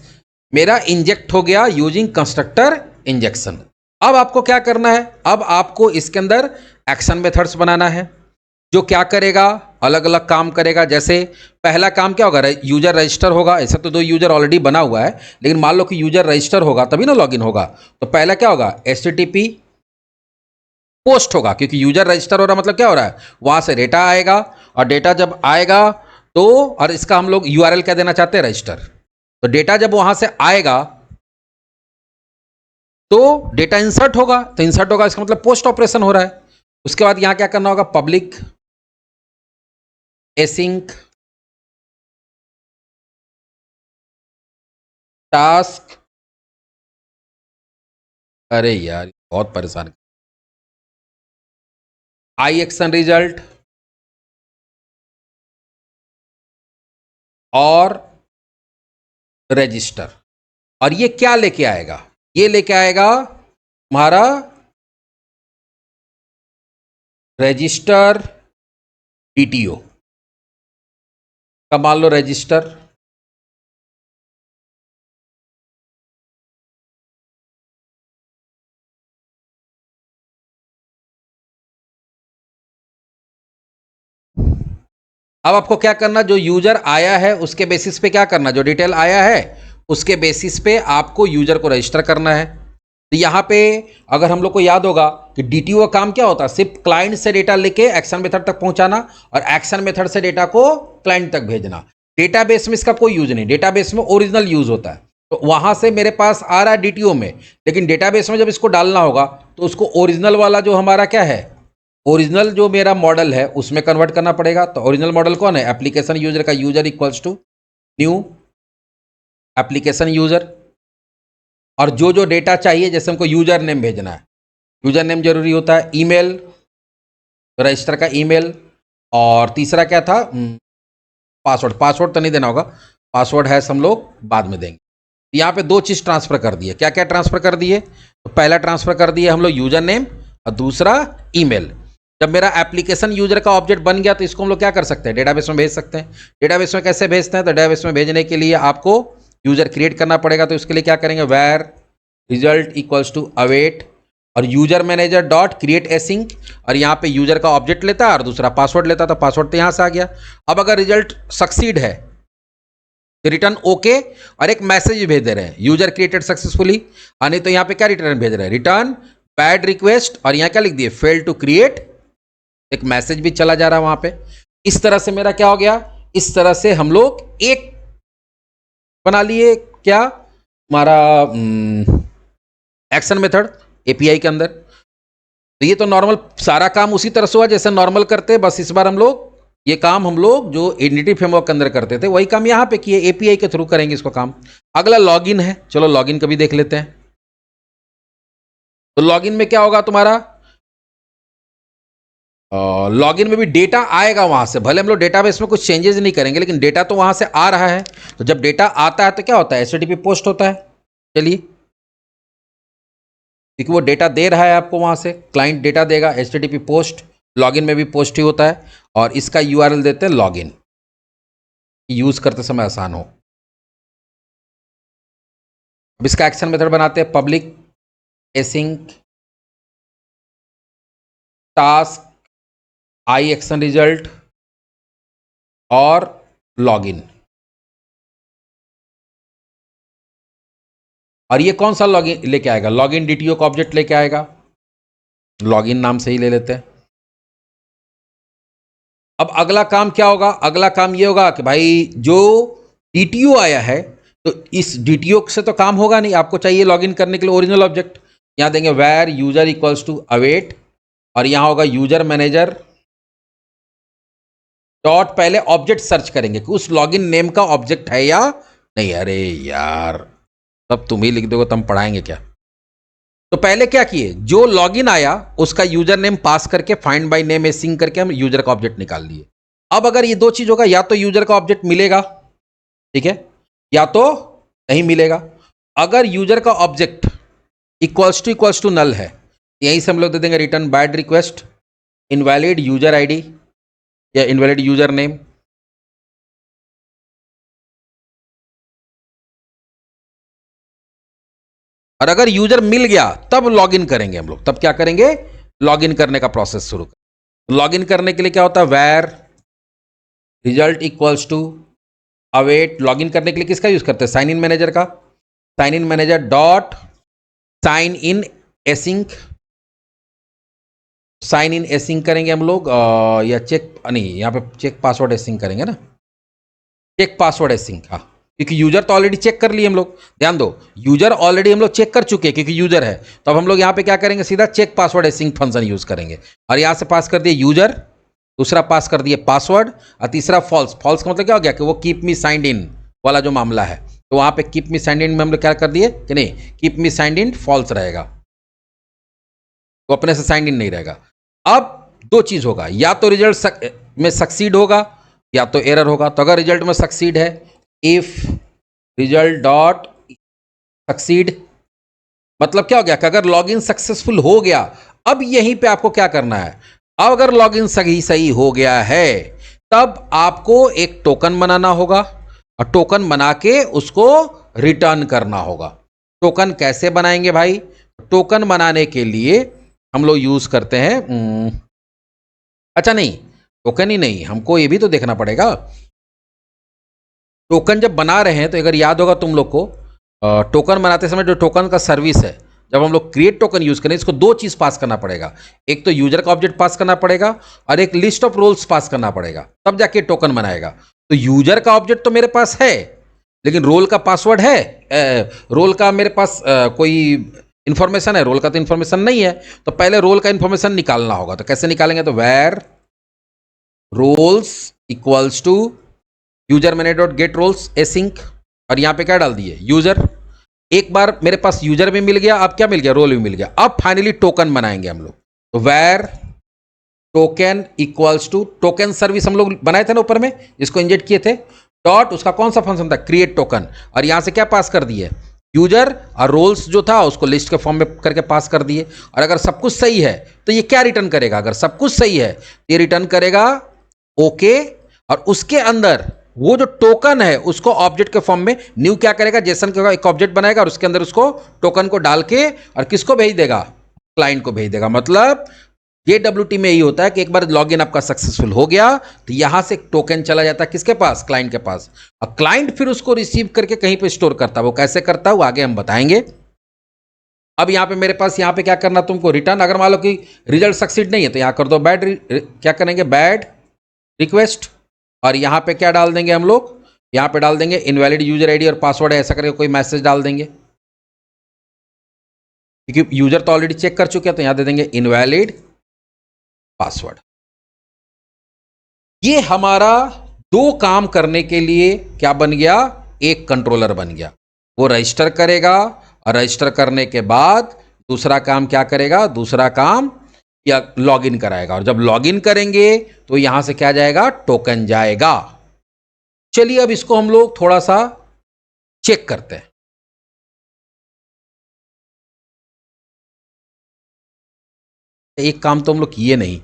मेरा इंजेक्ट हो गया यूजिंग कंस्ट्रक्टर इंजेक्शन। अब आपको क्या करना है, अब आपको इसके अंदर एक्शन मेथड्स बनाना है जो क्या करेगा, अलग अलग काम करेगा। जैसे पहला काम क्या होगा, यूजर रजिस्टर होगा। ऐसा तो दो यूजर ऑलरेडी बना हुआ है, लेकिन मान लो कि यूजर रजिस्टर होगा तभी ना लॉगिन होगा। तो पहला क्या होगा, HTTP पोस्ट होगा, क्योंकि यूजर रजिस्टर हो रहा मतलब क्या हो रहा है, वहां से डेटा आएगा, और डेटा जब आएगा तो, और इसका हम लोग URL क्या देना चाहते हैं, रजिस्टर। तो डेटा जब वहां से आएगा तो डेटा इंसर्ट होगा, तो इंसर्ट होगा इसका मतलब पोस्ट ऑपरेशन हो रहा है। उसके बाद यहां क्या करना होगा, पब्लिक एसिंक टास्क, अरे यार बहुत परेशान, आई एक्शन रिजल्ट और रजिस्टर। और ये क्या लेके आएगा, ये लेके आएगा हमारा रजिस्टर DTO का, मान लो रजिस्टर। अब आपको क्या करना, जो यूजर आया है उसके बेसिस पे क्या करना, जो डिटेल आया है उसके बेसिस पे आपको यूजर को रजिस्टर करना है। तो यहां पे अगर हम लोग को याद होगा कि DTO का काम क्या होता है, सिर्फ क्लाइंट से डेटा लेके एक्शन मेथड तक पहुंचाना और एक्शन मेथड से डेटा को क्लाइंट तक भेजना। डेटाबेस में इसका कोई यूज नहीं, डेटाबेस में ओरिजिनल यूज होता है। तो वहां से मेरे पास आ रहा है DTO में, लेकिन डेटाबेस में जब इसको डालना होगा तो उसको ओरिजिनल वाला जो हमारा क्या है, ओरिजिनल जो मेरा मॉडल है उसमें कन्वर्ट करना पड़ेगा। तो ओरिजिनल मॉडल कौन है, एप्लीकेशन यूजर का user equals to new application user. और जो जो डेटा चाहिए, जैसे हमको यूजर नेम भेजना है, यूजर नेम जरूरी होता है, ईमेल, रजिस्टर का ईमेल, और तीसरा क्या था, पासवर्ड। पासवर्ड तो नहीं देना होगा, पासवर्ड है हम लोग बाद में देंगे। यहाँ पे दो चीज ट्रांसफर कर दिए, क्या क्या ट्रांसफर कर दिए, तो पहला ट्रांसफर कर दिए हम लोग यूजर नेम और दूसरा ईमेल। जब मेरा एप्लीकेशन यूजर का ऑब्जेक्ट बन गया तो इसको हम लोग क्या कर सकते हैं, डेटाबेस में भेज सकते हैं। डेटाबेस में कैसे भेजते हैं, तो डेटाबेस में भेजने के लिए आपको यूजर क्रिएट करना पड़ेगा। तो इसके लिए क्या करेंगे, where result equals to await और user manager dot create async, और यहाँ पे यूजर का ऑब्जेक्ट लेता है और दूसरा पासवर्ड लेता है, तो पासवर्ड तो यहाँ से आ गया। अब अगर रिजल्ट सक्सीड है तो रिटर्न ओके, और एक मैसेज भेज दे रहे हैं, यूजर क्रिएटेड सक्सेसफुली। नहीं तो यहाँ पे क्या रिटर्न भेज रहे हैं, रिटर्न बैड रिक्वेस्ट, और यहाँ क्या लिख दिए, फेल टू क्रिएट, एक मैसेज भी चला जा रहा है वहां पे। इस तरह से मेरा क्या हो गया, इस तरह से हम लोग एक बना लिए, क्या हमारा एक्शन मेथड API के अंदर। तो ये तो नॉर्मल सारा काम उसी तरह से हुआ जैसे नॉर्मल करते, बस इस बार हम लोग ये काम हम लोग जो एडीटी फ्रेमवर्क के अंदर करते थे वही काम यहाँ पे किए, API के थ्रू करेंगे इसको काम। अगला लॉगिन है, चलो लॉगिन का भी देख लेते हैं। तो लॉगिन में क्या होगा तुम्हारा, लॉगिन में भी डेटा आएगा वहां से, भले हम लोग डेटाबेस में कुछ चेंजेस नहीं करेंगे लेकिन डेटा तो वहां से आ रहा है। तो जब डेटा आता है तो क्या होता है, HTTP पोस्ट होता है। चलिए, क्योंकि वो डेटा दे रहा है आपको, वहां से क्लाइंट डेटा देगा, HTTP पोस्ट। लॉगिन में भी पोस्ट ही होता है, और इसका URL देते हैं लॉगिन, यूज करते समय आसान हो। अब इसका एक्शन मेथड बनाते हैं, public async task I action result और लॉगिन। और ये कौन सा लॉगिन लेके आएगा, लॉगिन DTO का ऑब्जेक्ट लेके आएगा, लॉगिन नाम से ही ले लेते हैं। अब अगला काम क्या होगा, अगला काम ये होगा कि भाई जो DTO आया है तो इस DTO से तो काम होगा नहीं, आपको चाहिए लॉगिन करने के लिए ओरिजिनल ऑब्जेक्ट। यहां देंगे where user equals to await, और यहां होगा यूजर मैनेजर डॉट, पहले ऑब्जेक्ट सर्च करेंगे कि उस लॉगिन नेम का ऑब्जेक्ट है या नहीं। अरे यार, तब तुम ही लिख दोगे तो हम पढ़ाएंगे क्या। तो पहले क्या किए, जो लॉगिन आया उसका यूजर नेम पास करके फाइंड बाय नेम एसिंक करके हम यूजर का ऑब्जेक्ट निकाल लिए। अब अगर ये दो चीज होगा, या तो यूजर का ऑब्जेक्ट मिलेगा, ठीक है, या तो नहीं मिलेगा। अगर यूजर का ऑब्जेक्ट इक्वल्स टू नल है, यहीं से हम लोग दे देंगे return bad request, invalid user ID या इनवैलिड यूजर नेम। और अगर यूजर मिल गया तब लॉगिन करेंगे हम लोग। तब क्या करेंगे? लॉगिन करने का प्रोसेस शुरू करें। लॉगिन करने के लिए क्या होता है? Var result equals to await. Login करने के लिए किसका यूज करते हैं? साइन इन मैनेजर का। Sign in manager dot sign in async. Sign in async करेंगे हम लोग, या चेक नहीं, यहां पे चेक पासवर्ड एसिंक करेंगे ना, चेक पासवर्ड एसिंक। हाँ, क्योंकि यूजर तो ऑलरेडी चेक कर लिए हम लोग। ध्यान दो, यूजर ऑलरेडी हम लोग चेक कर चुके हैं क्योंकि यूजर है। तो अब हम लोग यहां पे क्या करेंगे? सीधा check password async function use करेंगे। और यहां से पास कर दिए यूजर, दूसरा पास कर दिए पासवर्ड, और तीसरा फॉल्स। फॉल्स का मतलब क्या हो गया? कि वो कीप मी साइंड इन वाला जो मामला है, तो वहां पे कीप मी साइंड इन में हम लोग क्या कर दिए कि नहीं, keep me signed in false रहेगा, तो अपने से साइंड इन नहीं रहेगा। अब दो चीज होगा, या तो रिजल्ट में सक्सीड होगा या तो एरर होगा। तो अगर रिजल्ट में सक्सीड है, इफ रिजल्ट डॉट सक्सीड, मतलब क्या हो गया कि अगर लॉगिन सक्सेसफुल हो गया। अब यहीं पे आपको क्या करना है? अब अगर लॉगिन सही हो गया है, तब आपको एक टोकन बनाना होगा, और टोकन बना के उसको रिटर्न करना होगा। टोकन कैसे बनाएंगे भाई? टोकन बनाने के लिए हम लोग यूज करते हैं, अच्छा नहीं, टोकन ही नहीं, हमको ये भी तो देखना पड़ेगा। टोकन जब बना रहे हैं तो अगर याद होगा तुम लोग को, टोकन बनाते समय जो टोकन का सर्विस है, जब हम लोग क्रिएट टोकन यूज करें, इसको दो चीज पास करना पड़ेगा। एक तो यूजर का ऑब्जेक्ट पास करना पड़ेगा, और एक लिस्ट ऑफ रोल्स पास करना पड़ेगा, तब जाके टोकन बनाएगा। तो यूजर का ऑब्जेक्ट तो मेरे पास है, लेकिन रोल का पासवर्ड है, रोल का मेरे पास कोई इंफॉर्मेशन है, रोल का तो इंफॉर्मेशन नहीं है। तो पहले रोल का इंफॉर्मेशन निकालना होगा। तो कैसे निकालेंगे? तो var roles equals to user manager dot get roles async, और यहां पे क्या डाल दिए? यूजर। एक बार मेरे पास यूजर भी मिल गया, अब क्या मिल गया? रोल भी मिल गया। अब फाइनली टोकन बनाएंगे हम लोग। तो var token equals to, token service हम लोग बनाए थे ना ऊपर में, जिसको इंजेक्ट किए थे, डॉट उसका कौन सा फंक्शन था? Create token. और यहां से क्या पास कर दिए? यूजर, और रोल्स जो था उसको लिस्ट के फॉर्म में करके पास कर दिए। और अगर सब कुछ सही है तो ये क्या रिटर्न करेगा? अगर सब कुछ सही है तो ये रिटर्न करेगा ओके, और उसके अंदर वो जो टोकन है उसको ऑब्जेक्ट के फॉर्म में न्यू क्या करेगा? जेसन का एक ऑब्जेक्ट बनाएगा, और उसके अंदर उसको टोकन को डाल के और किसको भेज देगा? क्लाइंट को भेज देगा। मतलब JWT में यही होता है कि एक बार लॉगिन आपका सक्सेसफुल हो गया तो यहां से टोकन चला जाता है किसके पास? क्लाइंट के पास। और क्लाइंट फिर उसको रिसीव करके कहीं पे स्टोर करता है। वो कैसे करता है वो आगे हम बताएंगे। अब यहां पे मेरे पास यहां पे क्या करना तुमको? रिटर्न। अगर मान लो कि रिजल्ट सक्सीड नहीं है तो यहां कर दो बैड, क्या करेंगे? Bad request. और यहां पे क्या डाल देंगे हम लोग? यहां पे डाल देंगे इनवैलिड यूजर आईडी और पासवर्ड है, ऐसा करके कोई मैसेज डाल देंगे, क्योंकि यूजर तो ऑलरेडी चेक कर चुके हैं। तो यहां दे देंगे इनवैलिड पासवर्ड। ये हमारा दो काम करने के लिए क्या बन गया? एक कंट्रोलर बन गया। वो रजिस्टर करेगा, और रजिस्टर करने के बाद दूसरा काम क्या करेगा? दूसरा काम या लॉगिन कराएगा। और जब लॉगिन करेंगे तो यहां से क्या जाएगा? टोकन जाएगा। चलिए अब इसको हम लोग थोड़ा सा चेक करते हैं। एक काम तो हम लोग किए नहीं,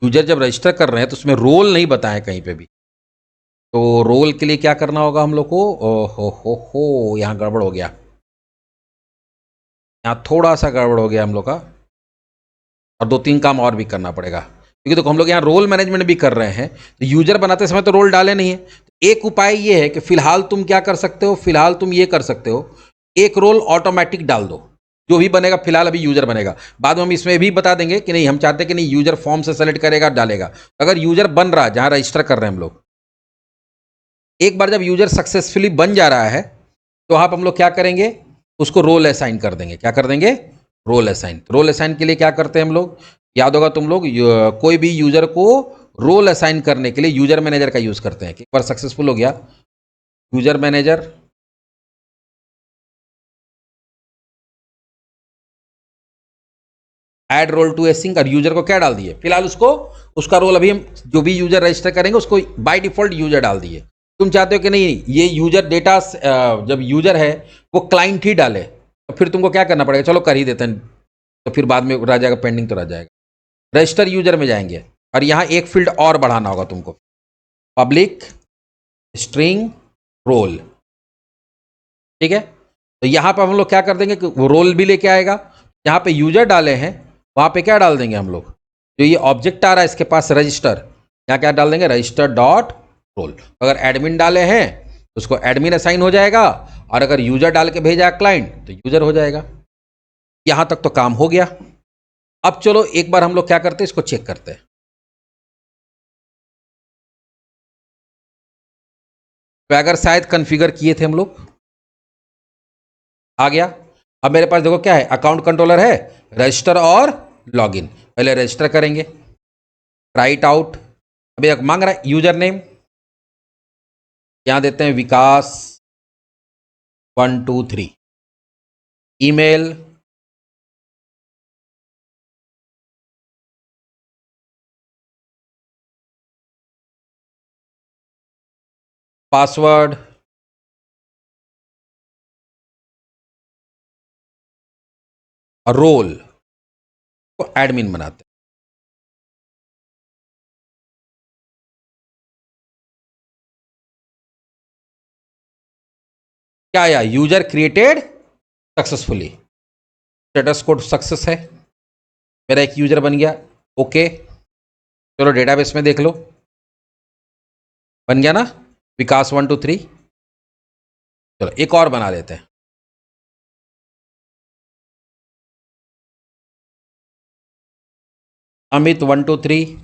यूजर जब रजिस्टर कर रहे हैं तो उसमें रोल नहीं बताएं कहीं पे भी। तो रोल के लिए क्या करना होगा हम लोग को? ओ हो यहां गड़बड़ हो गया, यहाँ थोड़ा सा गड़बड़ हो गया हम लोग का, और दो तीन काम और भी करना पड़ेगा। क्योंकि देखो हम लोग यहाँ रोल मैनेजमेंट भी कर रहे हैं, तो यूजर बनाते समय तो रोल डाले नहीं है। एक उपाय ये है कि फिलहाल तुम क्या कर सकते हो? फिलहाल तुम ये कर सकते हो, एक रोल ऑटोमेटिक डाल दो, जो भी बनेगा। फिलहाल अभी यूजर बनेगा, बाद में हम इसमें भी बता देंगे कि नहीं हम चाहते हैं कि नहीं यूजर फॉर्म से सेलेक्ट करेगा डालेगा। अगर यूजर बन रहा है जहां रजिस्टर कर रहे हैं हम लोग, एक बार जब यूजर सक्सेसफुली बन जा रहा है तो आप हम लोग क्या करेंगे? उसको रोल असाइन कर देंगे। क्या कर देंगे? Role assign. रोल असाइन के लिए क्या करते हैं हम लोग? याद होगा तुम लोग, कोई भी यूजर को रोल असाइन करने के लिए यूजर मैनेजर का यूज करते हैं। एक बार सक्सेसफुल हो गया, user manager add role to async, और यूजर को क्या डाल दिए? फिलहाल उसको, उसका रोल अभी हम जो भी यूजर रजिस्टर करेंगे उसको बाय डिफॉल्ट यूजर डाल दिए। तुम चाहते हो कि नहीं ये यूजर डेटा जब यूजर है वो क्लाइंट ही डाले, तो फिर तुमको क्या करना पड़ेगा? चलो कर ही देते हैं, तो फिर बाद में रह जाएगा, पेंडिंग तो रह जाएगा। रजिस्टर यूजर में जाएंगे, और यहां एक फील्ड और बढ़ाना होगा तुमको, पब्लिक स्ट्रिंग रोल। ठीक है, तो यहाँ पे हम लोग क्या कर देंगे कि वो रोल भी लेके आएगा। यहाँ पे यूजर डाले हैं वहाँ पे क्या डाल देंगे हम लोग, जो ये ऑब्जेक्ट आ रहा है इसके पास रजिस्टर, यहाँ क्या डाल देंगे रजिस्टर डॉट रोल। अगर एडमिन डाले हैं तो उसको एडमिन असाइन हो जाएगा, और अगर यूजर डाल के भेजा क्लाइंट तो यूजर हो जाएगा। यहाँ तक तो काम हो गया। अब चलो एक बार हम लोग क्या करते हैं, इसको चेक करते हैं। स्वैगर शायद कॉन्फ़िगर किए थे हम लोग, आ गया। अब मेरे पास देखो क्या है, अकाउंट कंट्रोलर है, रजिस्टर और लॉगिन। पहले रजिस्टर करेंगे, राइट आउट। अभी एक मांग रहा है यूजर नेम, यहां देते हैं विकास 123। ईमेल पासवर्ड और रोल को एडमिन बनाते हैं। क्या आया, user created successfully, status code success है, मेरा एक यूजर बन गया। ओके, चलो डेटाबेस में देख लो, बन गया ना विकास 123। चलो एक और बना लेते हैं, अमित 123।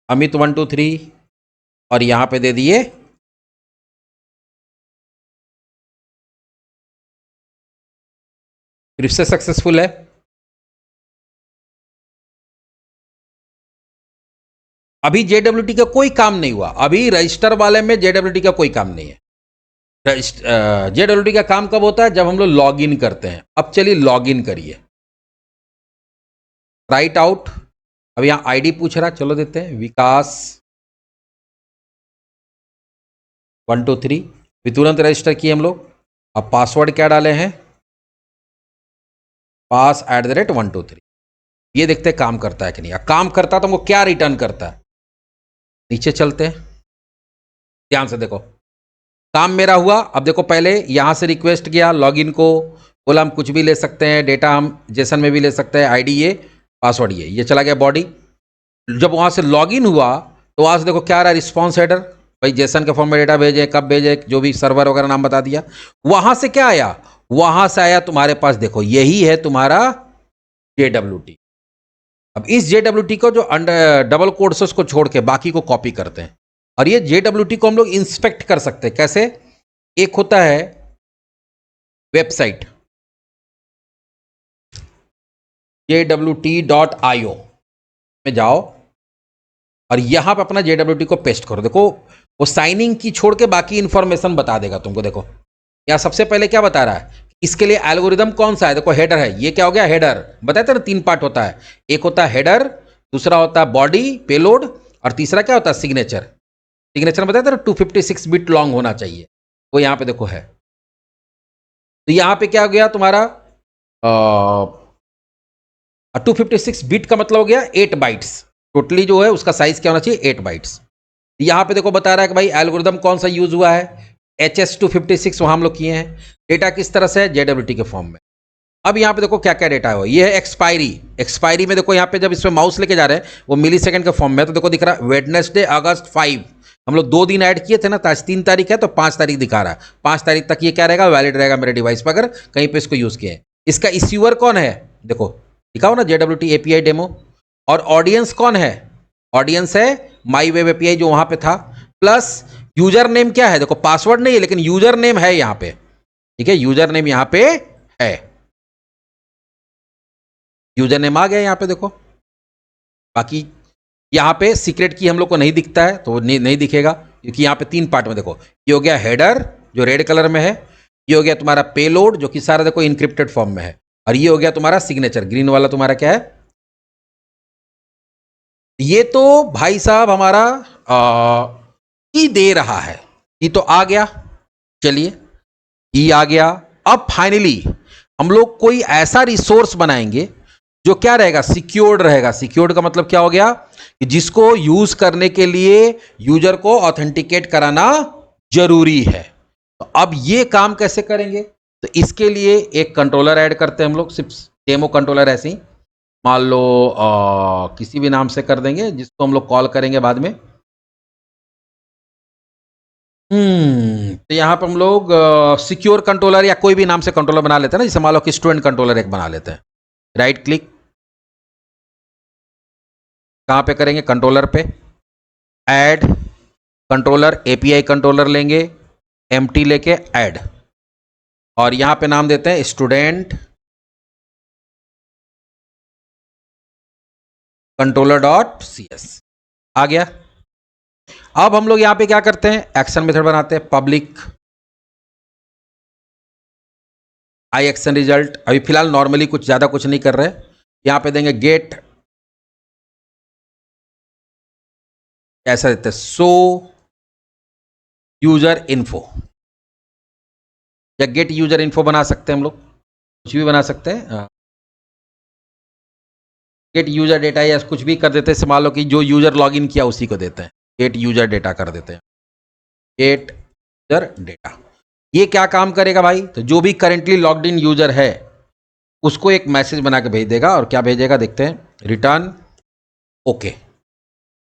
अमित 123 और यहां पे दे दिए फिर से सक्सेसफुल है। अभी जेडब्ल्यूटी का कोई काम नहीं हुआ, अभी रजिस्टर वाले में जेडब्ल्यूटी का कोई काम नहीं है। जेडब्ल्यूटी का काम कब होता है, जब हम लोग लॉग इन करते हैं। अब चलिए लॉग इन करिए, राइट आउट। अब यहां आईडी पूछ रहा, चलो देते हैं विकास 123, फिर तुरंत रजिस्टर किए हम लोग। अब पासवर्ड क्या डाले हैं, pass@123। ये देखते हैं काम करता है कि नहीं। काम करता तो हमको क्या रिटर्न करता है, नीचे चलते हैं, ध्यान से देखो काम मेरा हुआ। अब देखो पहले यहां से रिक्वेस्ट किया लॉगिन को, बोला हम कुछ भी ले सकते हैं, डेटा हम जेसन में भी ले सकते हैं, आईडी ये, पासवर्ड ये चला गया बॉडी। जब वहां से लॉगिन हुआ तो वहां से देखो क्या आ रहा है, रिस्पॉन्स हेडर, भाई जेसन के फॉर्म में डेटा भेजे, कब भेजे, जो भी सर्वर वगैरह नाम बता दिया। वहां से क्या आया, वहां से आया तुम्हारे पास देखो यही है तुम्हारा जेडब्ल्यूटी। अब इस जेडब्ल्यूटी को जो अंडर डबल कोड से उसको छोड़ के बाकी को कॉपी करते हैं, और ये जेडब्ल्यूटी को हम लोग इंस्पेक्ट कर सकते हैं। कैसे, एक होता है वेबसाइट jwt.io में जाओ और यहां पे अपना जेडब्ल्यूटी को पेस्ट करो। देखो वो साइनिंग की छोड़ के बाकी इंफॉर्मेशन बता देगा तुमको। देखो या सबसे पहले क्या बता रहा है, इसके लिए एल्गोरिदम कौन सा है, देखो हेडर है, ये क्या हो गया हेडर, बताया था ना 3 पार्ट होता है, एक होता है हेडर, दूसरा होता है बॉडी पेलोड, और तीसरा क्या होता है सिग्नेचर। सिग्नेचर बताया था ना 256 बिट लॉन्ग होना चाहिए, वो यहां पे देखो है। तो यहां पे क्या हो गया तुम्हारा 256 बिट का मतलब हो गया 8 बाइट्स, टोटली जो है उसका साइज क्या होना चाहिए 8 बाइट्स। यहां पे देखो बता रहा है कि भाई एल्गोरिदम कौन सा यूज हुआ है, HS256 वहां हम लोग किए हैं। डेटा किस तरह से है, जेडब्ल्यूटी के फॉर्म में। अब यहां पे देखो क्या क्या डेटा है, ये है एक्सपायरी। एक्सपायरी में देखो यहां पे जब इसमें माउस लेके जा रहे हैं वो मिली सेकंड के फॉर्म में, तो देखो दिख रहा है वेडनेसडे अगस्त 5, हम लोग 2 दिन ऐड किए थे ना, तो आज 3 तारीख है तो 5 तारीख दिखा रहा है। 5 तारीख तक ये क्या रहेगा, वैलिड रहेगा मेरे डिवाइस पर, अगर कहीं पे इसको यूज किए। इसका इश्यूअर कौन है, देखो दिखाओ ना जेडब्ल्यूटी एपीआई डेमो। और ऑडियंस कौन है, ऑडियंस है माई वेब एपीआई जो वहां पे था, प्लस यूजर नेम क्या है, देखो पासवर्ड नहीं है लेकिन यूजर नेम है यहां पे, ठीक है, यूजर नेम यहां पे है, यूजर नेम आ गया यहां पे देखो। बाकी यहां पे सीक्रेट की हम लोग को नहीं दिखता है तो नहीं दिखेगा, क्योंकि यहां पे 3 पार्ट में देखो, ये हो गया हेडर जो रेड कलर में है, ये हो गया तुम्हारा पेलोड जो कि सारा देखो इनक्रिप्टेड फॉर्म में है, और ये हो गया तुम्हारा सिग्नेचर ग्रीन वाला तुम्हारा क्या है। ये तो भाई साहब हमारा की दे रहा है, ये तो आ गया, चलिए की आ गया। अब फाइनली हम लोग कोई ऐसा रिसोर्स बनाएंगे जो क्या रहेगा, सिक्योर्ड रहेगा। सिक्योर्ड का मतलब क्या हो गया कि जिसको यूज करने के लिए यूजर को ऑथेंटिकेट कराना जरूरी है। तो अब ये काम कैसे करेंगे, तो इसके लिए एक कंट्रोलर ऐड करते हैं हम लोग, सिर्फ डेमो कंट्रोलर ऐसे ही मान लो किसी भी नाम से कर देंगे जिसको हम लोग कॉल करेंगे बाद में। तो यहाँ पर हम लोग सिक्योर कंट्रोलर या कोई भी नाम से कंट्रोलर बना लेते हैं ना, जैसे मान लो कि स्टूडेंट कंट्रोलर एक बना लेते हैं। राइट क्लिक, कहाँ पे करेंगे, कंट्रोलर पे, ऐड कंट्रोलर, एपीआई कंट्रोलर लेंगे, एम्प्टी लेके ऐड, और यहां पे नाम देते हैं student controller dot C S. आ गया। अब हम लोग यहां पे क्या करते हैं, एक्शन मेथड बनाते हैं, पब्लिक आई एक्शन रिजल्ट। अभी फिलहाल नॉर्मली कुछ ज्यादा कुछ नहीं कर रहे, यहां पे देंगे गेट, ऐसा देते हैं सो यूजर इन्फो, या गेट यूजर इन्फो बना सकते हैं हम लोग, कुछ भी बना सकते हैं। गेट यूजर डेटा या कुछ भी कर देते हैं, मान लो कि जो यूजर लॉगिन किया उसी को देते हैं, गेट यूजर डेटा कर देते हैं, गेट यूजर डेटा। ये क्या काम करेगा भाई, तो जो भी करेंटली लॉग्ड इन यूजर है उसको एक मैसेज बना के भेज देगा, और क्या भेजेगा देखते हैं, रिटर्न ओके।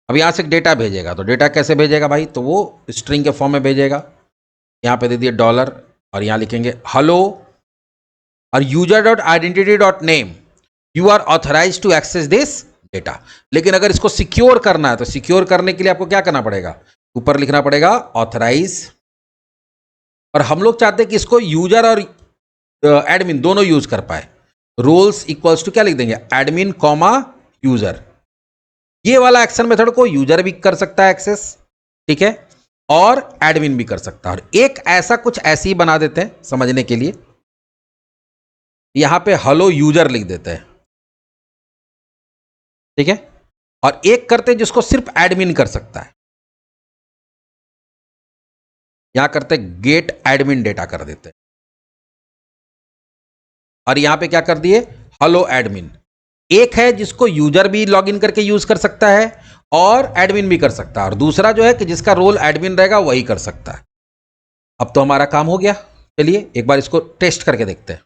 अब यहां से डेटा भेजेगा, तो डेटा कैसे भेजेगा भाई, तो वो स्ट्रिंग के फॉर्म में भेजेगा। यहां पे दे दिए डॉलर, और यहां लिखेंगे हेलो और user dot identity dot name, you are authorize to access this data. लेकिन अगर इसको सिक्योर करना है, तो सिक्योर करने के लिए आपको क्या करना पड़ेगा, ऊपर लिखना पड़ेगा ऑथराइज, और हम लोग चाहते हैं कि इसको यूजर और एडमिन दोनों यूज कर पाए। रोल्स इक्वल्स टू क्या लिख देंगे, एडमिन कॉमा यूजर। ये वाला एक्शन मेथड को यूजर भी कर सकता है एक्सेस, ठीक है, और एडमिन भी कर सकता है। और एक ऐसा कुछ ऐसे ही बना देते हैं समझने के लिए, यहां पे हेलो यूजर लिख देते हैं, ठीक है, और एक करते हैं जिसको सिर्फ एडमिन कर सकता है, यहां करते गेट एडमिन डेटा कर देते हैं, और यहां पे क्या कर दिए, हेलो एडमिन। एक है जिसको यूजर भी लॉगिन करके यूज कर सकता है और एडमिन भी कर सकता है, और दूसरा जो है कि जिसका रोल एडमिन रहेगा वही कर सकता है। अब तो हमारा काम हो गया, चलिए एक बार इसको टेस्ट करके देखते हैं।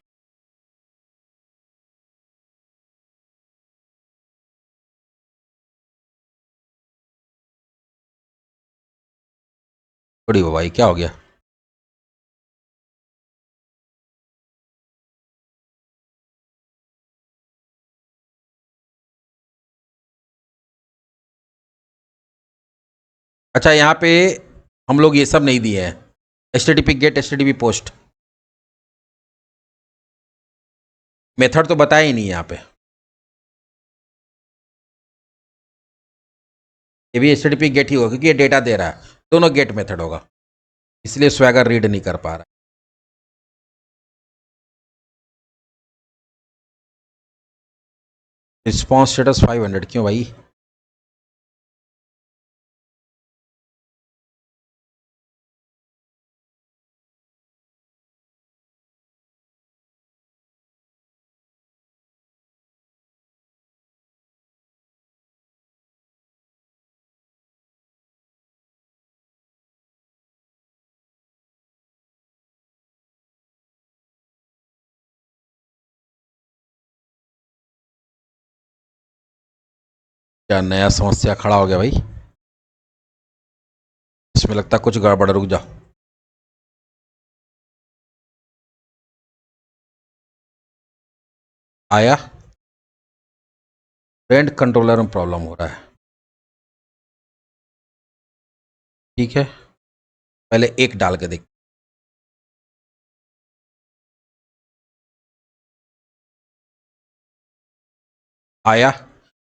थोड़ी हो भाई, क्या हो गया, अच्छा यहाँ पे हम लोग ये सब नहीं दिए हैं, HTTP get, HTTP post, method तो बताया ही नहीं यहाँ पे। ये भी HTTP गेट ही होगा क्योंकि ये डेटा दे रहा है, दोनों गेट मेथड होगा, इसलिए स्वैगर रीड नहीं कर पा रहा। रिस्पॉन्स स्टेटस 500 क्यों भाई, क्या नया समस्या खड़ा हो गया भाई, इसमें लगता है कुछ गड़बड़, रुक जाओ। आया, ट्रेंड कंट्रोलर में प्रॉब्लम हो रहा है, ठीक है, पहले एक डाल के देख, आया,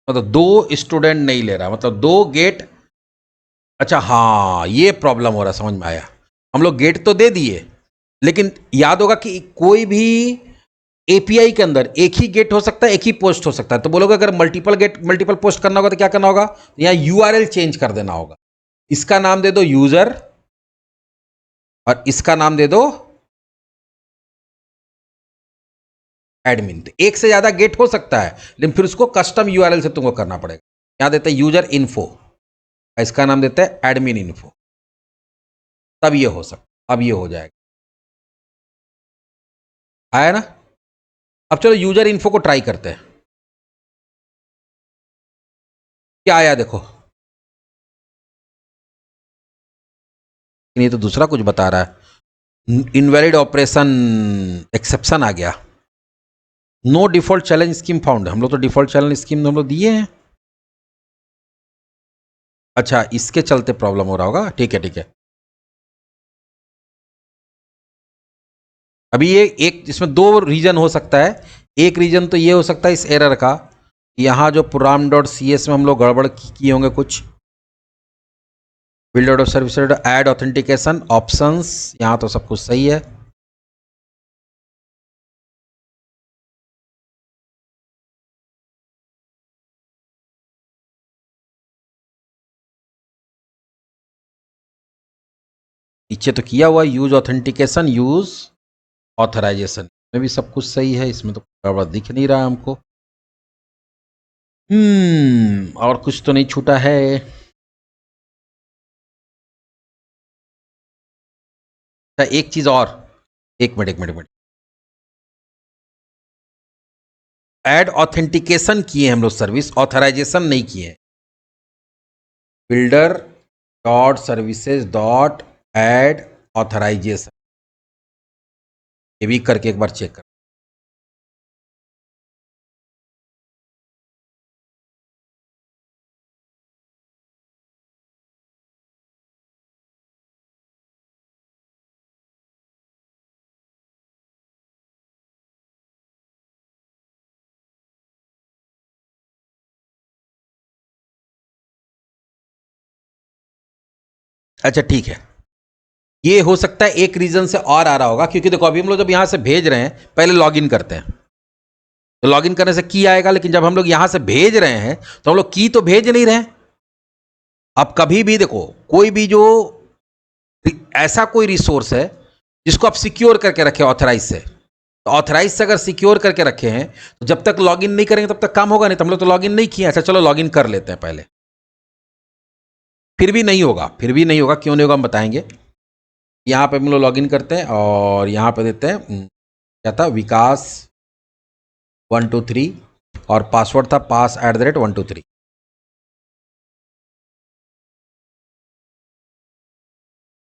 मतलब दो स्टूडेंट नहीं ले रहा, मतलब दो गेट, अच्छा हाँ ये प्रॉब्लम हो रहा, समझ में आया। हम लोग गेट तो दे दिए, लेकिन याद होगा कि कोई भी एपीआई के अंदर एक ही गेट हो सकता है, एक ही पोस्ट हो सकता है, तो बोलोगे अगर मल्टीपल गेट मल्टीपल पोस्ट करना होगा तो क्या करना होगा, यहाँ यूआरएल चेंज कर देना होगा, इसका नाम दे दो यूजर और इसका नाम दे दो एडमिन। तो एक से ज़्यादा गेट हो सकता है, लेकिन फिर उसको कस्टम यूआरएल से तुमको करना पड़ेगा। यहाँ देते हैं यूजर इन्फो, इसका नाम देते हैं एडमिन इन्फो, तब ये हो सकता, अब ये हो जाएगा। आया ना? अब चलो यूजर इन्फो को ट्राई करते हैं, क्या आया देखो। ये तो दूसरा कुछ बता रहा है, इनवैलिड ऑपरेशन एक्सेप्शन आ गया। No default challenge scheme found. हम लोग तो डिफॉल्ट चैलेंज स्कीम हम लोग दिए हैं। अच्छा, इसके चलते प्रॉब्लम हो रहा होगा। ठीक है ठीक है। अभी ये एक इसमें दो रीजन हो सकता है। एक रीजन तो ये हो सकता है इस एरर का, यहाँ जो प्रोग्राम डॉट सी एस में हम लोग गड़बड़ किए होंगे कुछ। Build of service add authentication options, यहाँ तो सब कुछ सही है। नीचे तो किया हुआ यूज ऑथेंटिकेशन यूज ऑथराइजेशन में भी सब कुछ सही है, इसमें तो गड़बड़ दिख नहीं रहा हमको। और कुछ तो नहीं छूटा है। अच्छा एक चीज और, एक मिनट ऐड ऑथेंटिकेशन किए हम लोग, सर्विस ऑथराइजेशन नहीं किए। Builder dot services dot add authorization, ये भी करके एक बार चेक कर। अच्छा ठीक है, ये हो सकता है एक रीजन से और आ रहा होगा, क्योंकि देखो अभी हम लोग जब यहां से भेज रहे हैं पहले लॉगिन करते हैं, तो लॉगिन करने से की आएगा, लेकिन जब हम लोग यहां से भेज रहे हैं तो हम लोग की तो भेज नहीं रहे हैं। अब कभी भी देखो, कोई भी जो ऐसा कोई रिसोर्स है जिसको आप सिक्योर करके रखे ऑथराइज से, तो ऑथराइज से अगर सिक्योर करके रखे हैं तो जब तक लॉगिन नहीं करेंगे तब तक काम होगा नहीं। तो हम लोग तो लॉगिन नहीं किए। अच्छा चलो लॉगिन कर लेते हैं पहले, फिर भी नहीं होगा, फिर भी नहीं होगा, क्यों नहीं होगा हम बताएंगे। यहाँ पे हम लोग लॉगिन करते हैं और यहाँ पे देते हैं क्या था, विकास 123, और पासवर्ड था pass@123।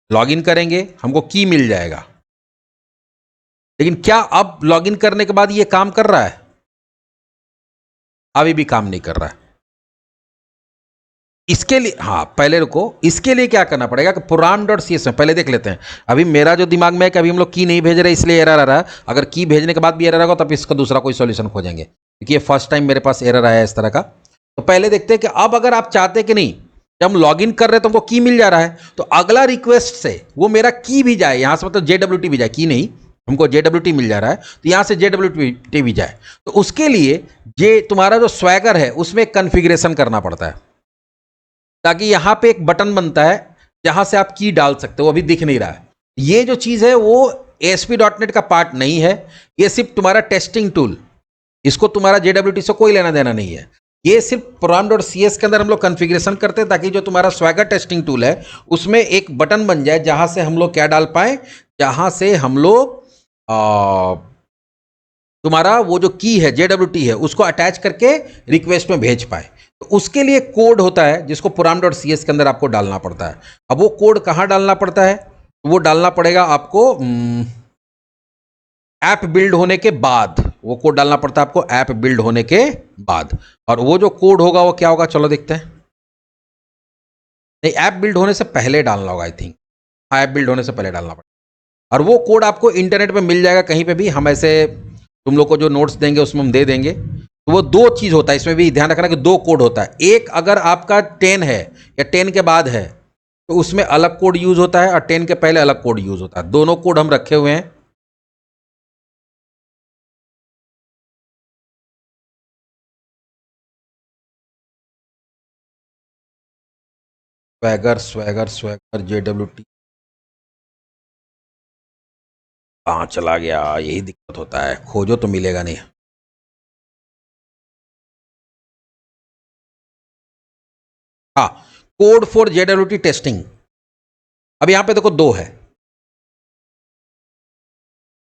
लॉगिन करेंगे हमको की मिल जाएगा, लेकिन क्या अब लॉगिन करने के बाद ये काम कर रहा है? अभी भी काम नहीं कर रहा है। इसके लिए हाँ पहले रुको, इसके लिए क्या करना पड़ेगा कि प्रोग्राम डॉट सी एस में पहले देख लेते हैं। अभी मेरा जो दिमाग में है कि अभी हम लोग की नहीं भेज रहे इसलिए एरर आ रहा है। अगर की भेजने के बाद भी एरर आएगा तब इसका दूसरा कोई सॉल्यूशन खोजेंगे, क्योंकि ये फर्स्ट टाइम मेरे पास एरर आया है इस तरह का। तो पहले देखते हैं कि अब अगर आप चाहते कि नहीं, जब हम लॉगिन कर रहे हैं तो हमको की मिल जा रहा है, तो अगला रिक्वेस्ट से वो मेरा की भी जाए, यहां से मतलब JWT भी जाए, की नहीं, हमको JWT मिल जा रहा है, तो यहां से JWT भी जाए। तो उसके लिए ये तुम्हारा जो स्वैगर है उसमें कन्फिग्रेशन करना पड़ता है, ताकि यहां पे एक बटन बनता है जहां से आप की डाल सकते हो, अभी दिख नहीं रहा है। ये जो चीज है वो ASP.NET का पार्ट नहीं है, ये सिर्फ तुम्हारा टेस्टिंग टूल, इसको तुम्हारा JWT से कोई लेना देना नहीं है। ये सिर्फ program.cs के अंदर हम लोग कॉन्फ़िगरेशन करते हैं, ताकि जो तुम्हारा स्वैगर टेस्टिंग टूल है उसमें एक बटन बन जाए जहां से हम लोग क्या डाल पाए, जहां से हम लोग तुम्हारा वो जो की है JWT है उसको अटैच करके रिक्वेस्ट में भेज पाए। तो उसके लिए कोड होता है जिसको program.cs के अंदर आपको डालना पड़ता है। अब वो कोड कहाँ डालना पड़ता है? वो डालना पड़ेगा आपको ऐप बिल्ड होने के बाद, वो कोड डालना पड़ता है आपको ऐप बिल्ड होने के बाद। और वो जो कोड होगा वो क्या होगा, चलो देखते हैं। नहीं, ऐप बिल्ड होने से पहले डालना होगा आई थिंक। हाँ, ऐप बिल्ड होने से पहले डालना पड़ेगा। और वो कोड आपको इंटरनेट पे मिल जाएगा कहीं पे भी, हम ऐसे तुम लोग को जो नोट्स देंगे उसमें हम दे देंगे। तो वो दो चीज़ होता है, इसमें भी ध्यान रखना कि दो कोड होता है। एक अगर आपका 10 है या 10 के बाद है तो उसमें अलग कोड यूज होता है, और 10 के पहले अलग कोड यूज होता है। दोनों कोड हम रखे हुए हैं। स्वैगर स्वैगर स्वैगर JWT कहाँ चला गया, यही दिक्कत होता है, खोजो तो मिलेगा नहीं। हाँ, कोड फॉर जेडब्ल्यूटी टेस्टिंग। अब यहां पे देखो दो है,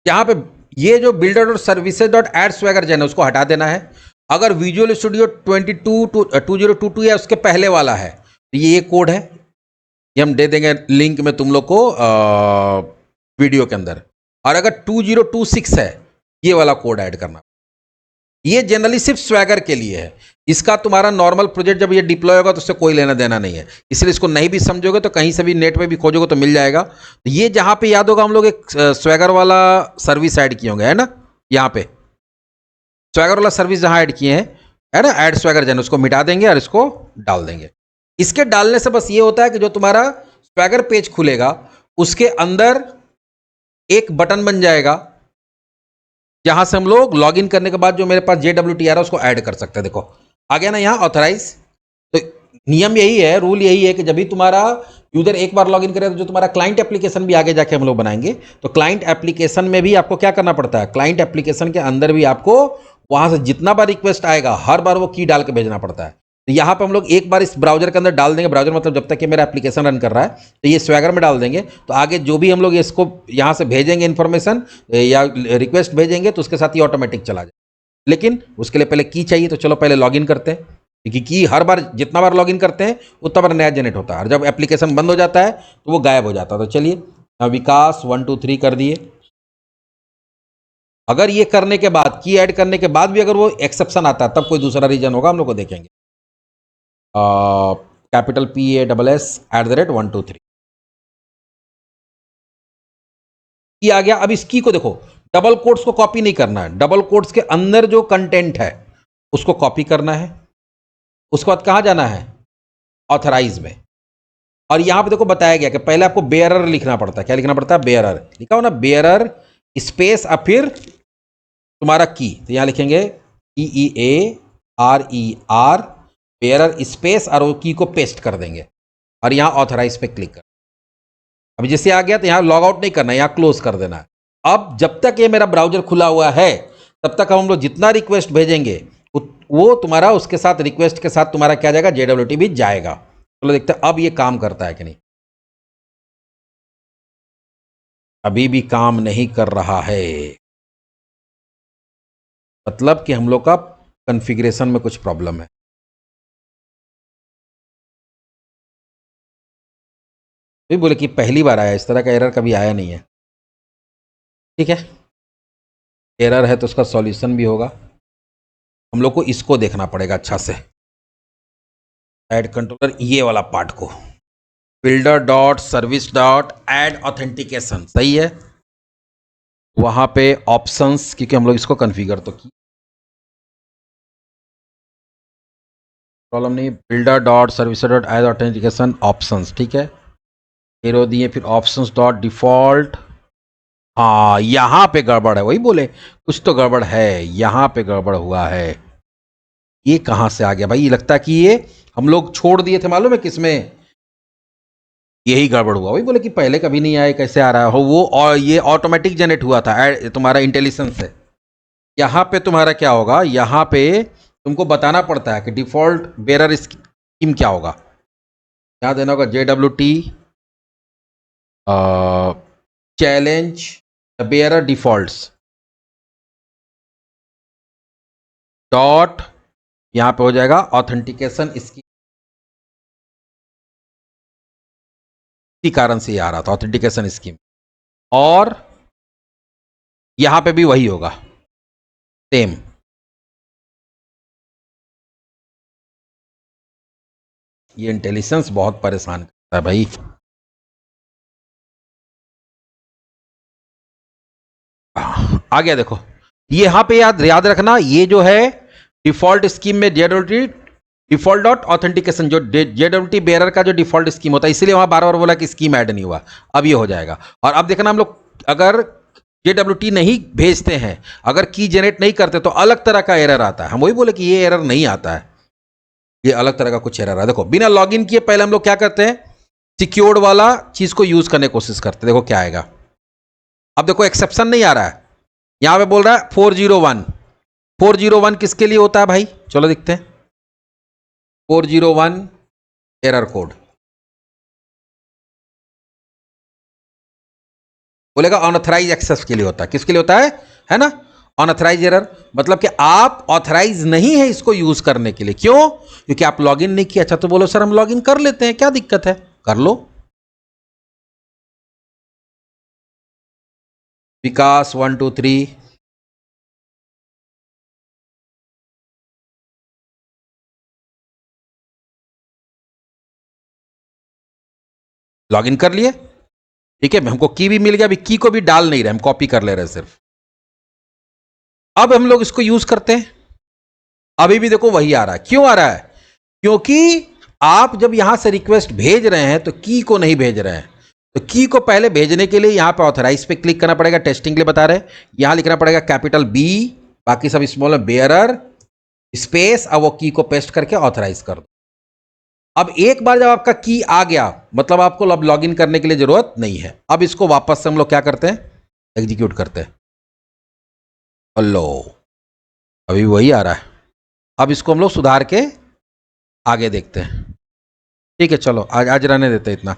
यहां पे ये जो builder dot services dot add swagger gen है उसको हटा देना है। अगर विजुअल स्टूडियो 2022 या उसके पहले वाला है तो ये कोड है, ये हम दे देंगे लिंक में तुम लोग को वीडियो के अंदर। और अगर 2026 है ये वाला कोड ऐड करना। ये जनरली सिर्फ स्वैगर के लिए है, इसका तुम्हारा नॉर्मल प्रोजेक्ट जब ये डिप्लॉय होगा तो उससे कोई लेना देना नहीं है, इसलिए इसको नहीं भी समझोगे तो कहीं से भी नेट पे भी खोजोगे तो मिल जाएगा। तो ये जहां पे याद होगा हम लोग एक स्वैगर वाला सर्विस ऐड किए होंगे, है ना, यहाँ पे स्वैगर वाला सर्विस जहां ऐड किए हैं, है ना, ऐड स्वैगर जन, उसको मिटा देंगे और इसको डाल देंगे। इसके डालने से बस ये होता है कि जो तुम्हारा स्वैगर पेज खुलेगा उसके अंदर एक बटन बन जाएगा जहां से हम लोग लॉगिन करने के बाद जो मेरे पास JWT आ रहा है उसको ऐड कर सकते हैं। देखो आ गया ना यहाँ ऑथराइज। तो नियम यही है, रूल यही है कि जब भी तुम्हारा यूजर एक बार लॉगिन करे तो जो तुम्हारा क्लाइंट एप्लीकेशन भी आगे जाके हम लोग बनाएंगे, तो क्लाइंट एप्लीकेशन में भी आपको क्या करना पड़ता है, क्लाइंट एप्लीकेशन के अंदर भी आपको वहां से जितना बार रिक्वेस्ट आएगा हर बार वो की डाल के भेजना पड़ता है। तो यहाँ पे हम लोग एक बार इस ब्राउजर के अंदर डाल देंगे, ब्राउजर मतलब जब तक ये मेरा एप्लीकेशन रन कर रहा है, तो ये स्वैगर में डाल देंगे, तो आगे जो भी हम लोग इसको यहाँ से भेजेंगे इन्फॉर्मेशन या रिक्वेस्ट भेजेंगे तो उसके साथ ही ऑटोमेटिक चला जाए। लेकिन उसके लिए पहले की चाहिए, तो चलो पहले लॉगिन करते हैं, क्योंकि की हर बार जितना बार लॉगिन करते हैं उतना बार नया जनरेट होता है, और जब एप्लीकेशन बंद हो जाता है तो वो गायब हो जाता है। तो चलिए विकास 1 2 3 कर दिए। अगर ये करने के बाद, की ऐड करने के बाद भी अगर वो एक्सेप्शन आता है तब कोई दूसरा रीजन होगा, हम लोग को देखेंगे। कैपिटल PASS@123 की आ गया। अब इस की को देखो, डबल कोट्स को कॉपी नहीं करना है, डबल कोट्स के अंदर जो कंटेंट है उसको कॉपी करना है। उसके बाद कहां जाना है, ऑथराइज में। और यहां पे देखो बताया गया कि पहले आपको बेयरर लिखना पड़ता है। क्या लिखना पड़ता है, बेयरर। लिखा हो ना, बेयरर स्पेस और फिर तुम्हारा की, तो यहां लिखेंगे EEARER बेयरर स्पेस और वो की को पेस्ट कर देंगे और यहां ऑथराइज पे क्लिक कर। अब जैसे आ गया तो यहां लॉग आउट नहीं करना है, यहां क्लोज कर देना है। अब जब तक ये मेरा ब्राउजर खुला हुआ है तब तक हम लोग जितना रिक्वेस्ट भेजेंगे वो तुम्हारा उसके साथ रिक्वेस्ट के साथ तुम्हारा क्या जाएगा, JWT भी जाएगा। चलो देखते हैं अब ये काम करता है कि नहीं। अभी भी काम नहीं कर रहा है, मतलब कि हम लोग का कॉन्फ़िगरेशन में कुछ प्रॉब्लम है। भी बोले कि पहली बार आया, इस तरह का एरर कभी आया नहीं है। ठीक है, एरर है तो उसका सॉल्यूशन भी होगा, हम लोग को इसको देखना पड़ेगा अच्छा से। ऐड कंट्रोलर ये वाला पार्ट को, builder dot service dot add authentication, सही है। वहां पे ऑप्शंस, क्योंकि हम लोग इसको कॉन्फ़िगर तो की, प्रॉब्लम नहीं। Builder dot service dot add authentication options, ठीक है, एरो दिए, फिर ऑप्शंस डॉट डिफॉल्ट। हाँ यहां पे गड़बड़ है, वही बोले कुछ तो गड़बड़ है, यहां पे गड़बड़ हुआ है। ये कहां से आ गया भाई, ये लगता है कि ये हम लोग छोड़ दिए थे, मालूम है किसमें, यही गड़बड़ हुआ। वही बोले कि पहले कभी नहीं आया, कैसे आ रहा है हो वो, और ये ऑटोमेटिक जनरेट हुआ था तुम्हारा इंटेलिजेंस से। यहाँ पे तुम्हारा क्या होगा, यहाँ पे तुमको बताना पड़ता है कि डिफॉल्ट बेरर स्कीम क्या होगा। यहाँ देना होगा JWT challenge bearer defaults dot, यहाँ पे हो जाएगा ऑथेंटिकेशन स्कीम। इसी कारण से ये आ रहा था ऑथेंटिकेशन स्कीम, और यहाँ पे भी वही होगा सेम। ये इंटेलिजेंस बहुत परेशान करता है भाई। आ गया देखो, ये यहां पे याद याद रखना, ये जो है डिफॉल्ट स्कीम में JWT डिफॉल्ट डॉट ऑथेंटिकेशन, जो JWT बेरर का जो डिफॉल्ट स्कीम होता है, इसलिए वहां बार बार बोला कि स्कीम ऐड नहीं हुआ। अब ये हो जाएगा। और अब देखना, हम लोग अगर JWT नहीं भेजते हैं, अगर की जनरेट नहीं करते तो अलग तरह का एरर आता है। हम वही बोले कि ये एरर नहीं आता है, ये अलग तरह का कुछ एरर है। देखो बिना लॉगिन किए पहले हम लोग क्या करते हैं, सिक्योर्ड वाला चीज को यूज करने की कोशिश करते हैं। देखो क्या आएगा, अब देखो एक्सेप्शन नहीं आ रहा है, यहां पे बोल रहा है 401। 401 किसके लिए होता है भाई, चलो देखते हैं। 401 एरर कोड बोलेगा अनऑथराइज एक्सेस के लिए होता है। किसके लिए होता है ना, अनऑथराइज एरर, मतलब कि आप ऑथराइज नहीं है इसको यूज करने के लिए। क्यों, क्योंकि आप लॉगिन नहीं किया। अच्छा तो बोलो सर हम लॉगिन कर लेते हैं, क्या दिक्कत है, कर लो। विकास 1 2 3 लॉगिन कर लिए, ठीक है, हमको की भी मिल गया। अभी की को भी डाल नहीं रहे, हम कॉपी कर ले रहे हैं सिर्फ। अब हम लोग इसको यूज करते हैं, अभी भी देखो वही आ रहा है। क्यों आ रहा है, क्योंकि आप जब यहां से रिक्वेस्ट भेज रहे हैं तो की को नहीं भेज रहे हैं। तो की को पहले भेजने के लिए यहां पे ऑथराइज पे क्लिक करना पड़ेगा, टेस्टिंग के लिए बता रहे, यहां लिखना पड़ेगा कैपिटल बी, बाकी सब स्मॉल में बेयरर स्पेस, अब वो की को पेस्ट करके ऑथराइज कर दो। अब एक बार जब आपका की आ गया, मतलब आपको अब लॉगिन करने के लिए जरूरत नहीं है। अब इसको वापस से हम लोग क्या करते हैं, एग्जीक्यूट करते हैं। लो अभी वही आ रहा है। अब इसको हम लोग सुधार के आगे देखते हैं। ठीक है चलो आज रहने देते हैं इतना।